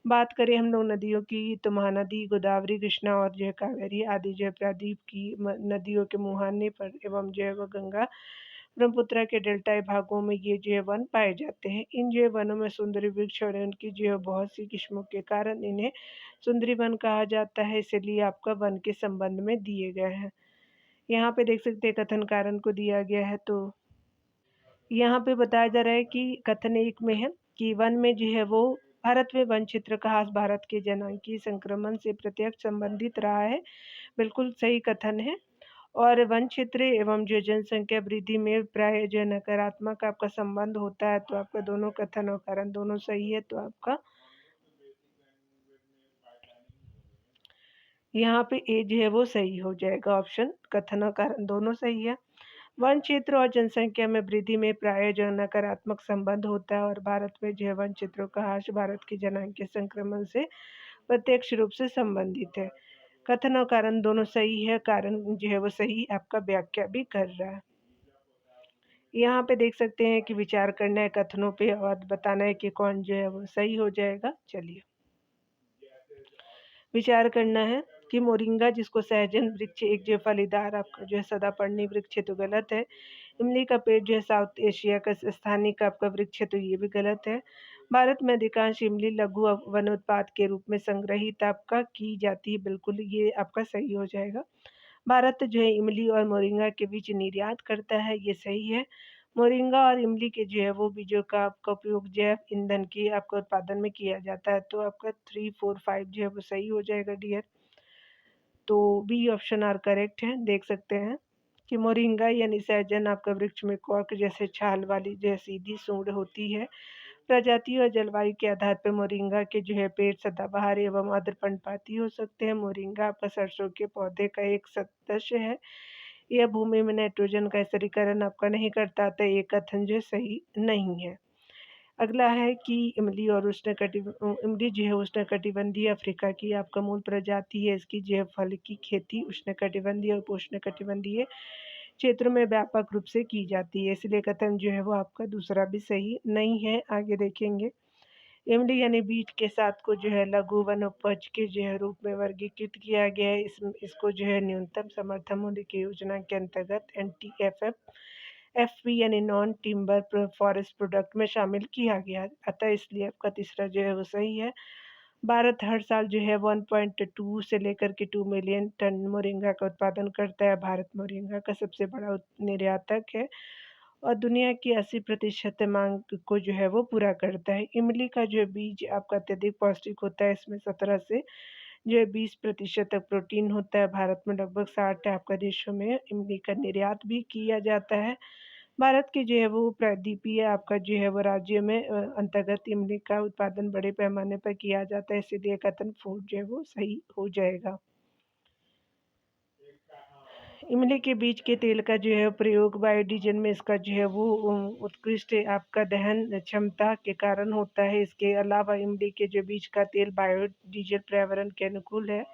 बात करें हम लोग नदियों की, तो महानदी, गोदावरी, कृष्णा और जो है कावेरी आदि जो है प्रायद्वीप की नदियों के मुहाने पर एवं जो है वह गंगा ब्रह्मपुत्र के डेल्टाई भागों में ये जो है वन पाए जाते हैं। इन जो है वनों में सुंदरी वृक्ष और उनकी जो है बहुत सी किस्मों के कारण इन्हें सुंदरी वन कहा जाता है, इसलिए आपका वन के संबंध में दिए गए हैं। यहाँ पे देख सकते हैं कथन कारण को दिया गया है, तो यहाँ पे बताया जा रहा है कि कथन एक में है कि वन में जो है वो भारत में वन क्षेत्र का ह्रास भारत के जनसांख्यिकीय संक्रमण से प्रत्यक्ष संबंधित रहा है। बिल्कुल सही कथन है। और वन क्षेत्र एवं जो जनसंख्या वृद्धि में प्राय जो नकारात्मक आपका संबंध होता है, तो आपका दोनों कथन और कारण दोनों सही है, तो आपका यहाँ पे ए जो है वो सही हो जाएगा। ऑप्शन कथन और कारण दोनों सही है। वन क्षेत्र और जनसंख्या में वृद्धि में प्राय जो नकारात्मक संबंध होता है, और भारत में जो है वन क्षेत्रों का ह्रास भारत की जनसंख्या संक्रमण से प्रत्यक्ष रूप से संबंधित है। कथन और कारण दोनों सही है, कारण जो है वो सही आपका व्याख्या भी कर रहा है। यहाँ पे देख सकते हैं कि विचार करना है कथनों पे और बताना है कि कौन जो है वो सही हो जाएगा। चलिए विचार करना है कि मोरिंगा जिसको सहजन वृक्ष एक जो फलीदार आपका जो है सदापर्णी वृक्ष है, तो गलत है। इमली का पेड़ जो है साउथ एशिया का स्थानीय का आपका वृक्ष है, तो ये भी गलत है। भारत में अधिकांश इमली लघु वनोत्पाद के रूप में संग्रहित आपका की जाती है, बिल्कुल ये आपका सही हो जाएगा। भारत जो है इमली और मोरिंगा के बीच निर्यात करता है, ये सही है। मोरिंगा और इमली के जो है वो बीजों का आपका उपयोग जैव ईंधन के आपका उत्पादन में किया जाता है, तो आपका 3, 4, 5 जो है वो सही हो जाएगा डियर। तो बी ऑप्शन आर करेक्ट है। देख सकते हैं कि मोरिंगा यानी सहजन आपका वृक्ष में कॉर्क जैसे छाल वाली जो है सीधी सूंड होती है। प्रजाति और जलवायु के आधार पर मोरिंगा के जो है पेड़ सदाबहार एवं आर्द्र पर्णपाती हो सकते हैं। मोरिंगा आपका सरसों के पौधे का एक सदस्य है। यह भूमि में नाइट्रोजन का स्थिरीकरण आपका नहीं करता, तो ये कथन जो सही नहीं है। अगला है कि इमली और इमली जो है उष्णकटिबंधीय अफ्रीका की आपका मूल प्रजाति है। इसकी जो है फल की खेती उष्णकटिबंधीय और उपोष्णकटिबंधीय क्षेत्रों में व्यापक रूप से की जाती है, इसलिए कथन जो है वो आपका दूसरा भी सही नहीं है। आगे देखेंगे। इमली यानी बीट के साथ को जो है लघु वनोपज के जो है रूप में वर्गीकृत किया गया है। इसको जो है न्यूनतम समर्थन मूल्य की योजना के अंतर्गत NTFF FP यानी नॉन टिम्बर फॉरेस्ट प्रोडक्ट में शामिल किया गया, अतः इसलिए आपका तीसरा जो है वो सही है। भारत हर साल जो है 1.2 से लेकर के 2 मिलियन टन मोरिंगा का उत्पादन करता है। भारत मोरिंगा का सबसे बड़ा निर्यातक है और दुनिया की 80% मांग को जो है वो पूरा करता है। इमली का जो बीज आपका अत्यधिक पौष्टिक होता है, इसमें 17 से जो है 20% तक प्रोटीन होता है। भारत में लगभग 60 आपका देशों में इमली का निर्यात भी किया जाता है। भारत के जो है वो प्रायद्वीपीय आपका जो है वो राज्य में अंतर्गत इमली का उत्पादन बड़े पैमाने पर किया जाता है, इसीलिए कथन फूड जो है वो सही हो जाएगा। इमली के बीज के तेल का जो है प्रयोग बायोडीजल में इसका जो है वो उत्कृष्ट आपका दहन क्षमता के कारण होता है। इसके अलावा इमली के जो बीज का तेल बायोडीजल पर्यावरण के अनुकूल है।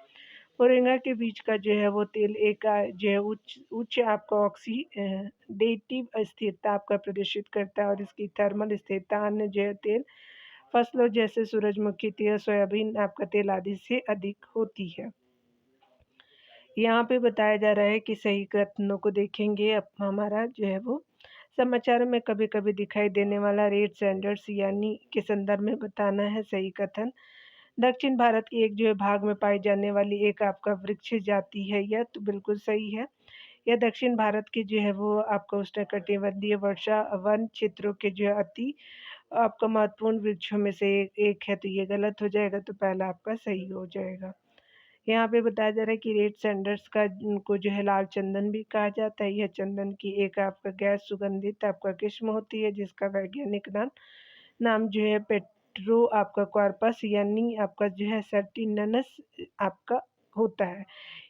मोरिंगा के बीज का जो है वो तेल एक जो है उच्च आपका ऑक्सीडेटिव स्थिरता आपका प्रदर्शित करता है, और इसकी थर्मल स्थिरता अन्य जो है तेल फसलों जैसे सूरजमुखी तेल, सोयाबीन आपका तेल आदि से अधिक होती है। यहाँ पे बताया जा रहा है कि सही कथनों को देखेंगे। अब हमारा जो है वो समाचारों में कभी कभी दिखाई देने वाला रेड सैंडर्स यानी के संदर्भ में बताना है सही कथन। दक्षिण भारत के एक जो है भाग में पाई जाने वाली एक आपका वृक्ष जाति है यह, तो बिल्कुल सही है। यह दक्षिण भारत के जो है वो आपका उष्णकटिबंधीय वर्षा वन क्षेत्रों के जो है अति आपका महत्वपूर्ण वृक्षों में से एक है, तो ये गलत हो जाएगा, तो पहला आपका सही हो जाएगा। यहाँ पे बताया जा रहा है कि रेड सैंडर्स का को जो है लाल चंदन भी कहा जाता है। यह चंदन की एक आपका गैस सुगंधित आपका किस्म होती है, जिसका वैज्ञानिक नाम नाम जो है पेट्रो आपका कॉर्पस यानी आपका जो है सर्टिननस आपका होता है।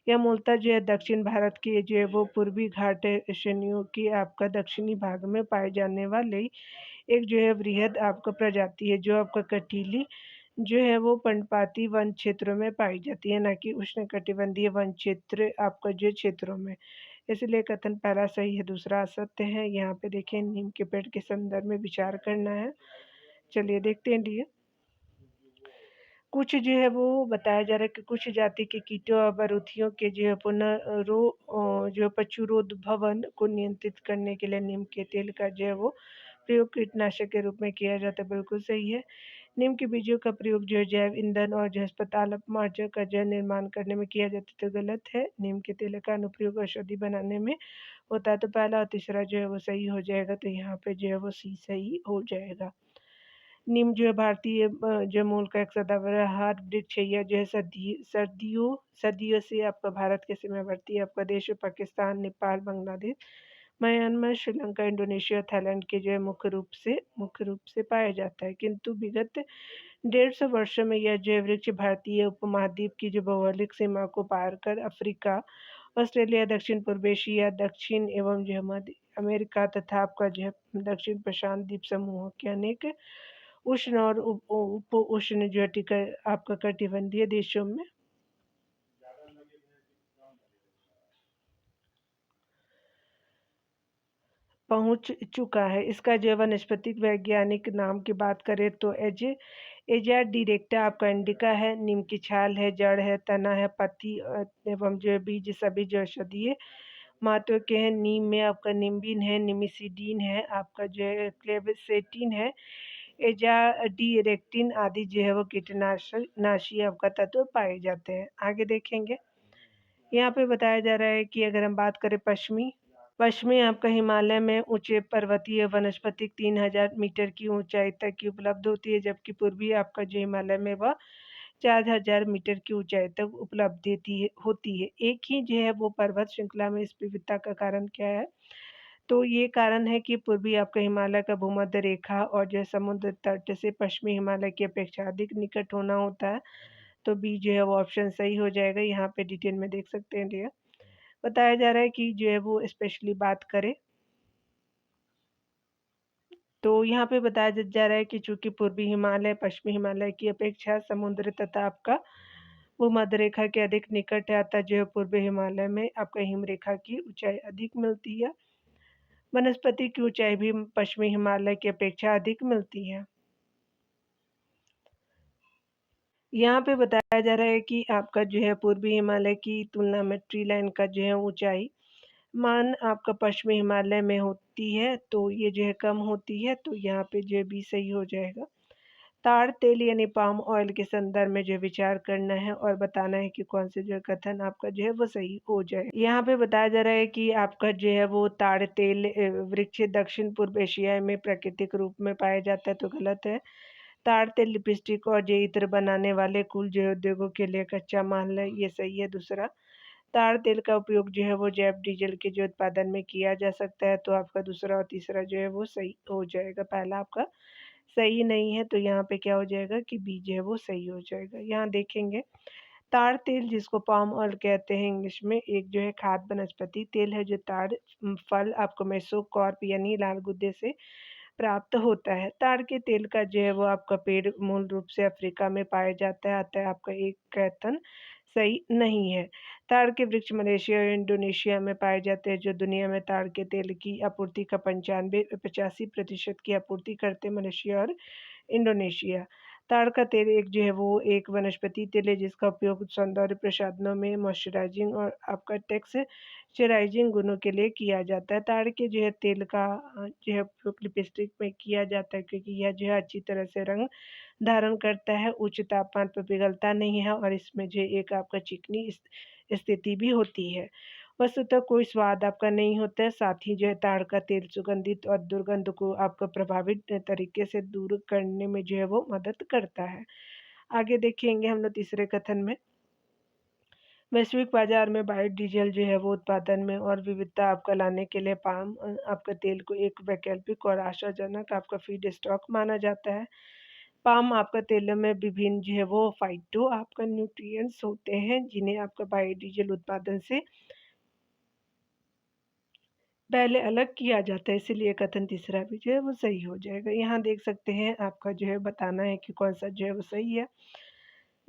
यह मूलतः जो है दक्षिण भारत के जो है वो पूर्वी घाट श्रेणियों की आपका दक्षिणी भाग में पाए जाने वाले एक जो है वृहद आपका प्रजाति है, जो आपका कटीली जो है वो पर्णपाती वन क्षेत्रों में पाई जाती है, ना कि उष्णकटिबंधीय वन क्षेत्र आपका जो क्षेत्रों में। इसलिए कथन पहला सही है, दूसरा असत्य है। यहाँ पे देखें नीम के पेड़ के संदर्भ में विचार करना है। चलिए देखते हैं डियर। कुछ जो है वो बताया जा रहा है कि कुछ जाति के कीटों और बरूथियों के जो है जो पशुरोधभवन को नियंत्रित करने के लिए नीम के तेल का जो है वो प्रयोग कीटनाशक के रूप में किया जाता है, बिल्कुल सही है। नीम के बीजों का प्रयोग जो है जैव ईंधन और जो अस्पताल अपमार्जक का जो निर्माण करने में किया जाता है, तो गलत है। नीम के तेल का अनुप्रयोग औषधि बनाने में होता है, तो पहला और तीसरा जो है वो सही हो जाएगा, तो यहाँ पे जो है वो सी सही हो जाएगा। नीम जो है भारतीय जो मूल का एक सदाबहार वृक्ष है। यह जो है सर्दियों सदियों से आपका भारत के सीमावर्ती आपका देश है Pakistan, Nepal, Bangladesh, Myanmar, Sri Lanka, Indonesia, Thailand के जो है मुख्य रूप से पाया जाता है। किंतु विगत 150 वर्षों में यह जैव वृक्ष भारतीय उपमहाद्वीप की जो भौगोलिक सीमा को पार कर अफ्रीका, ऑस्ट्रेलिया, दक्षिण पूर्व एशिया, दक्षिण एवं जो है मध्य अमेरिका तथा आपका जो है दक्षिण प्रशांत द्वीप समूह के अनेक उष्ण और उप उष्ण जो है आपका कटिबंधीय देशों में पहुंच चुका है। इसका जो है वनस्पतिक वैज्ञानिक नाम की बात करें तो एजिया डिरेक्टा आपका इंडिका है। नीम की छाल है, जड़ है, तना है, पत्ती एवं जो है बीज सभी जो औषधीय महत्व के हैं। नीम में आपका निम्बिन है, निमिसिडीन है, आपका जो है क्लेबसेटिन है, एजाडिरेक्टिन आदि जो है वो कीटनाशक नाशी आपका तत्व पाए जाते हैं। आगे देखेंगे, यहाँ पे बताया जा रहा है कि अगर हम बात करें पश्चिमी आपका हिमालय में ऊंचे पर्वतीय वनस्पति 3000 मीटर की ऊंचाई तक की उपलब्ध होती है, जबकि पूर्वी आपका जो हिमालय में वह 4000 मीटर की ऊंचाई तक उपलब्ध होती है। एक ही जो है वो पर्वत श्रृंखला में इस विविधता का कारण क्या है? तो ये कारण है कि पूर्वी आपका हिमालय का भूमध्य रेखा और जो है समुद्र तट से पश्चिमी हिमालय की अपेक्षा अधिक निकट होना होता है। तो बी जो है वो ऑप्शन सही हो जाएगा। यहाँ पे डिटेल में देख सकते हैं डियर। बताया जा रहा है कि जो है वो स्पेशली बात करें तो यहाँ पे बताया जा रहा है कि चूंकि पूर्वी हिमालय पश्चिमी हिमालय की अपेक्षा समुद्र तथा आपका भूमध्य रेखा के अधिक निकट है, अतः जो है पूर्वी हिमालय में आपका हिम रेखा की ऊंचाई अधिक मिलती है। वनस्पति की ऊंचाई भी पश्चिमी हिमालय की अपेक्षा अधिक मिलती है। यहाँ पे बताया जा रहा है कि आपका जो है पूर्वी हिमालय की तुलना में ट्री लाइन का जो है ऊंचाई मान आपका पश्चिमी हिमालय में होती है, तो ये जो है कम होती है। तो यहाँ पे जो है बी सही हो जाएगा। ताड़ तेल यानी पाम ऑयल के संदर्भ में जो विचार करना है और बताना है कि कौन से जो कथन आपका जो है वो सही हो जाए। यहाँ पे बताया जा रहा है कि आपका जो है वो ताड़ तेल वृक्ष दक्षिण पूर्व एशिया में प्राकृतिक रूप में पाया जाता है, तो गलत है। ताड़ तेल लिपस्टिक और जई इत्र बनाने वाले कुल जो है उद्योगों के लिए कच्चा माल है, ये सही है। दूसरा, ताड़ तेल का उपयोग जो है वो जैव डीजल के जो उत्पादन में किया जा सकता है, तो आपका दूसरा और तीसरा जो है वो सही हो जाएगा। पहला आपका सही नहीं है, तो यहाँ पे क्या हो जाएगा कि बी जो है वो सही हो जाएगा। यहाँ देखेंगे, ताड़ तेल जिसको पाम ऑयल कहते हैं इंग्लिश में, एक जो है खाद्य वनस्पति तेल है जो ताड़ फल आपको मेसोकार्प यानी लाल गुद्दे से प्राप्त होता है। ताड़ के तेल का जो है वो आपका पेड़ मूल रूप से अफ्रीका में पाया जाता है, अतः आपका एक कथन सही नहीं है। ताड़ के वृक्ष मलेशिया और इंडोनेशिया में पाए जाते हैं, जो दुनिया में ताड़ के तेल की आपूर्ति का 85% की आपूर्ति करते हैं, मलेशिया और इंडोनेशिया। ताड़ का तेल एक जो है वो एक वनस्पति तेल है जिसका उपयोग सौंदर्य प्रसाधनों में मॉइस्चराइजिंग और आपका टेक्सचराइजिंग गुणों के लिए किया जाता है। ताड़ के जो है तेल का जो है उपयोग लिपस्टिक में किया जाता है, क्योंकि यह जो है अच्छी तरह से रंग धारण करता है, उच्च तापमान पर पिघलता नहीं है और इसमें जो एक आपका चिकनी स्थिति भी होती है। वस्तुतः कोई स्वाद आपका नहीं होता है। साथ ही जो है ताड़ का तेल सुगंधित और दुर्गंध को आपका प्रभावित तरीके से दूर करने में जो है वो मदद करता है। आगे देखेंगे हम लोग तीसरे कथन में, वैश्विक बाजार में बायोडीजल जो है वो उत्पादन में और विविधता आपका लाने के लिए पाम आपका तेल को एक वैकल्पिक और आशाजनक आपका फीड स्टॉक माना जाता है। पाम आपका तेलों में विभिन्न जो है वो फाइटो आपका न्यूट्रिएंट्स होते हैं, जिन्हें आपका बायोडीजल उत्पादन से पहले अलग किया जाता है, इसीलिए कथन तीसरा भी जो है वो सही हो जाएगा। यहाँ देख सकते हैं आपका जो है बताना है कि कौन सा जो है वो सही है।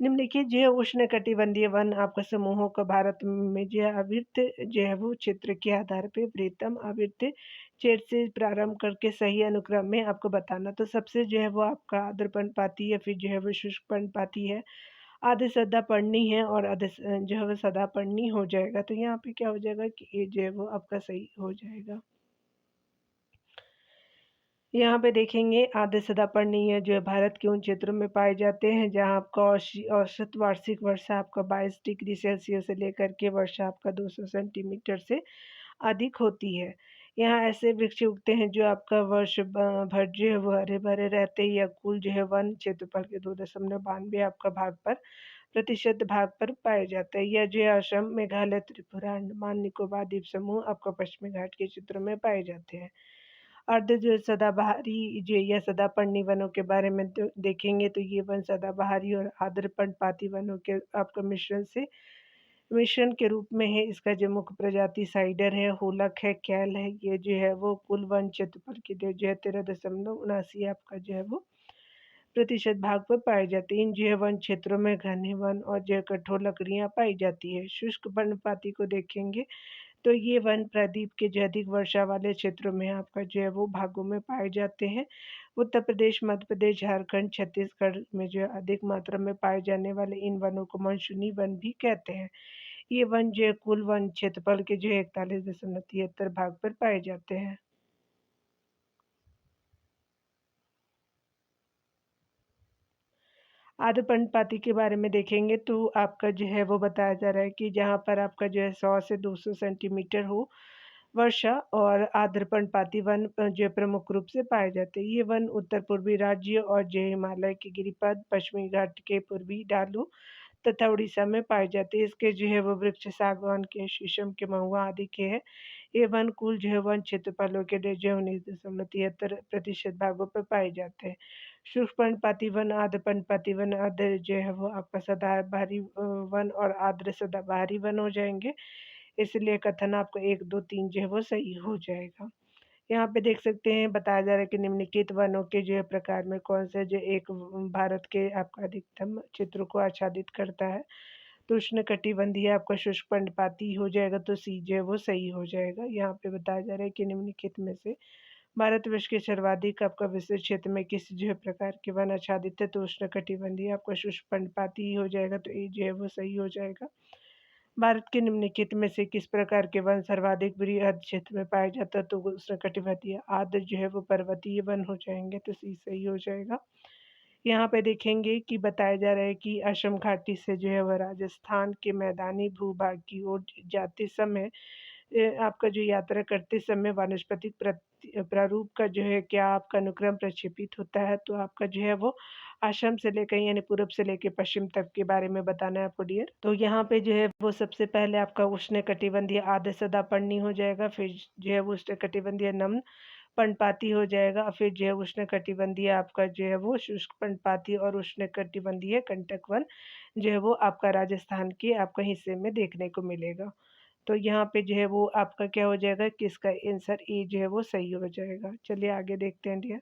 निम्नलिखित जो है उष्णकटिबंधीय वन आपका समूहों का भारत में जो है आवृत्त जो है वो क्षेत्र के आधार पे वृहत्तम आवृत्त क्षेत्र से प्रारंभ करके सही अनुक्रम में आपको बताना। तो सबसे जो है वो आपका आर्द्र पर्णपाती या फिर जो है वो शुष्क पर्णपाती है, आधे सदापर्णी है और आधे जो है वो सदापर्णी हो जाएगा। तो यहाँ पे क्या हो जाएगा कि ये जो है वो आपका सही हो जाएगा। यहाँ पे देखेंगे आधे सदापर्णीय जो है भारत के उन क्षेत्रों में पाए जाते हैं जहाँ आपका औसत वार्षिक वर्षा आपका 22 डिग्री सेल्सियस से लेकर के वर्षा आपका 200 सेंटीमीटर से अधिक होती है। यहाँ ऐसे वृक्ष उगते हैं जो आपका वर्ष भर जो है वो हरे-भरे रहते हैं या कुल जो है वन क्षेत्रफल के 2.92 आपका भाग पर प्रतिशत भाग पर पाए जाते हैं। यह जो है असम, मेघालय, त्रिपुरा, अंडमान निकोबार द्वीप समूह आपका पश्चिमी घाट के क्षेत्रों में पाए जाते हैं। अर्ध जो सदाबहारी जो या सदापर्णी वनों के बारे में तो देखेंगे तो ये वन सदाबहारी और आर्द्र पर्णपाती वनों के आपका मिश्रण के रूप में है। इसका जो मुख्य प्रजाति साइडर है, होलक है, कैल है। ये जो है वो कुल वन क्षेत्रफल की जो है 13.79 आपका जो है वो प्रतिशत भाग पर पाए जाते हैं। इन जो है वन क्षेत्रों में घने वन और जो है कठोर लकड़ियाँ पाई जाती है। शुष्क पर्णपाती को देखेंगे तो ये वन प्रायद्वीप के जो अधिक वर्षा वाले क्षेत्रों में आपका जो है वो भागों में पाए जाते हैं। उत्तर प्रदेश, मध्य प्रदेश, झारखंड, छत्तीसगढ़ में जो है अधिक मात्रा में पाए जाने वाले इन वनों को मानसूनी वन भी कहते हैं। ये वन जो है कुल वन क्षेत्रफल के जो है 41.73 भाग पर पाए जाते हैं। आद्र पर्णपाती के बारे में देखेंगे तो आपका जो है वो बताया जा रहा है कि जहाँ पर आपका जो है 100 से 200 सेंटीमीटर हो वर्षा और आर्द्र पर्णपाती वन जो है प्रमुख रूप से पाए जाते हैं। ये वन उत्तर पूर्वी राज्य और जो हिमालय के गिरिपथ, पश्चिमी घाट के पूर्वी ढालू तथा उड़ीसा में पाए जाते हैं। इसके जो है वो वृक्ष सागवान के, शीशम के, महुआ आदि के हैं। ये वन कुल जो है वन क्षेत्रफलों के लिए जो है 19.73% भागों पर पाए जाते हैं। शुष्क पर्णपाती वन, आर्द्र पर्णपाती वन, आर्द्र जो है वो आपका सदाबहारी वन और आर्द्र सदाबहारी वन हो जाएंगे। इसलिए कथन आपका 1, 2, 3 जो है वो सही हो जाएगा। यहाँ पे देख सकते हैं बताया जा रहा है कि निम्नलिखित वनों के जो है प्रकार में कौन से जो एक भारत के आपका अधिकतम क्षेत्र को आच्छादित करता है। तो उष्णकटिबंधीय आपका शुष्क पर्णपाती हो जाएगा तो सी जो है वो सही हो जाएगा। यहाँ पे बताया जा रहा है कि निम्नलिखित में से भारतवर्ष के सर्वाधिक आपका विस्तृत क्षेत्र में किस जो है प्रकार के वन आच्छादित है। तो उष्णकटिबंधीय आपका शुष्क पर्णपाती हो जाएगा तो ए जो है वो सही हो जाएगा। भारत के निम्नलिखित में से किस प्रकार के वन सर्वाधिक वृहद क्षेत्र में पाया जाता है। तो उष्णकटिबंधीय आर्द्र जो है वो पर्वतीय वन हो जाएंगे तो सी सही हो जाएगा। यहाँ पे देखेंगे कि बताया जा रहा है कि असम घाटी से जो है वह राजस्थान के मैदानी भूभाग की ओर जाते समय आपका जो यात्रा करते समय वानस्पतिक प्रारूप का जो है क्या आपका अनुक्रम प्रक्षेपित होता है। तो आपका जो है वो असम से लेकर यानी पूरब से लेकर पश्चिम तक के बारे में बताना है आपको डियर। तो यहाँ पे जो है वो सबसे पहले आपका उष्णकटिबंधीय आर्द्र सदापर्णी हो जाएगा, फिर जो है वो उष्णकटिबंधीय नम पर्णपाती हो जाएगा, फिर जो है उष्णकटिबंधीय आपका जो है वो शुष्क पर्णपाती और उष्णकटिबंधीय कंटक वन जो है वो आपका राजस्थान के आपका हिस्से में देखने को मिलेगा। तो यहाँ पे जो है वो आपका क्या हो जाएगा कि इसका आंसर ए जो है वो सही हो जाएगा। चलिए आगे देखते हैं डियर,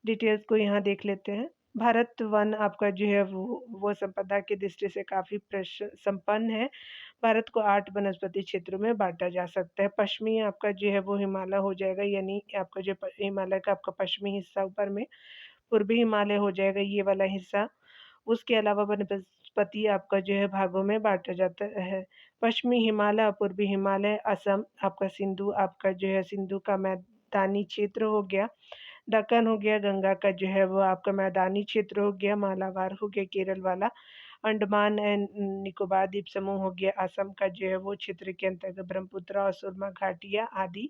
डिटेल्स को यहाँ देख लेते हैं। भारत वन आपका जो है वो संपदा की दृष्टि से काफ़ी संपन्न है। भारत को 8 वनस्पति क्षेत्रों में बाँटा जा सकता है। पश्चिमी आपका जो है वो हिमालय हो जाएगा, यानी आपका जो हिमालय का आपका पश्चिमी हिस्सा ऊपर में, पूर्वी हिमालय हो जाएगा ये वाला हिस्सा। उसके अलावा वनस्पति आपका जो है भागों में बाँटा जाता है। पश्चिमी हिमालय, पूर्वी हिमालय, असम, आपका सिंधु, आपका जो है सिंधु का मैदानी क्षेत्र हो गया, दक्कन हो गया, गंगा का जो है वो आपका मैदानी क्षेत्र हो गया, मालाबार हो गया केरल वाला, अंडमान एंड निकोबार द्वीप समूह हो गया असम का जो है वो क्षेत्र के अंतर्गत, ब्रह्मपुत्र और सुरमा घाटियाँ आदि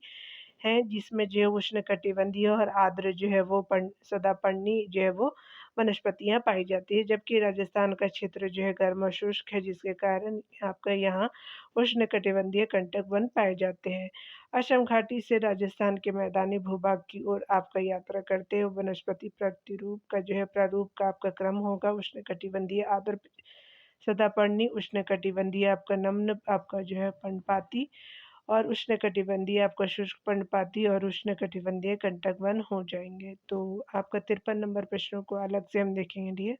हैं जिसमें जो है उष्णकटिबंधीय और आर्द्र जो है वो सदापर्णी जो है वो वनस्पतियाँ पाई जाती है। जबकि राजस्थान का क्षेत्र जो है गर्म और शुष्क है जिसके कारण आपका यहाँ उष्णकटिबंधीय कंटक वन पाए जाते हैं। असम घाटी से राजस्थान के मैदानी भूभाग की ओर आपका यात्रा करते हुए वनस्पति प्रतिरूप का जो है प्रारूप का आपका क्रम होगा उष्णकटिबंधीय आर्द्र सदापर्णी, उष्णकटिबंधीय आपका नम्न आपका जो है पर्णपाती और उष्णकटिबंधीय आपका शुष्क पर्णपाती और उष्णकटिबंधीय कंटक वन हो जाएंगे। तो आपका 53 नंबर प्रश्नों को अलग से हम देखेंगे डियर।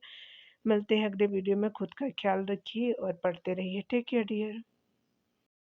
मिलते हैं अगले वीडियो में। खुद का ख्याल रखिए और पढ़ते रहिए। Take care dear.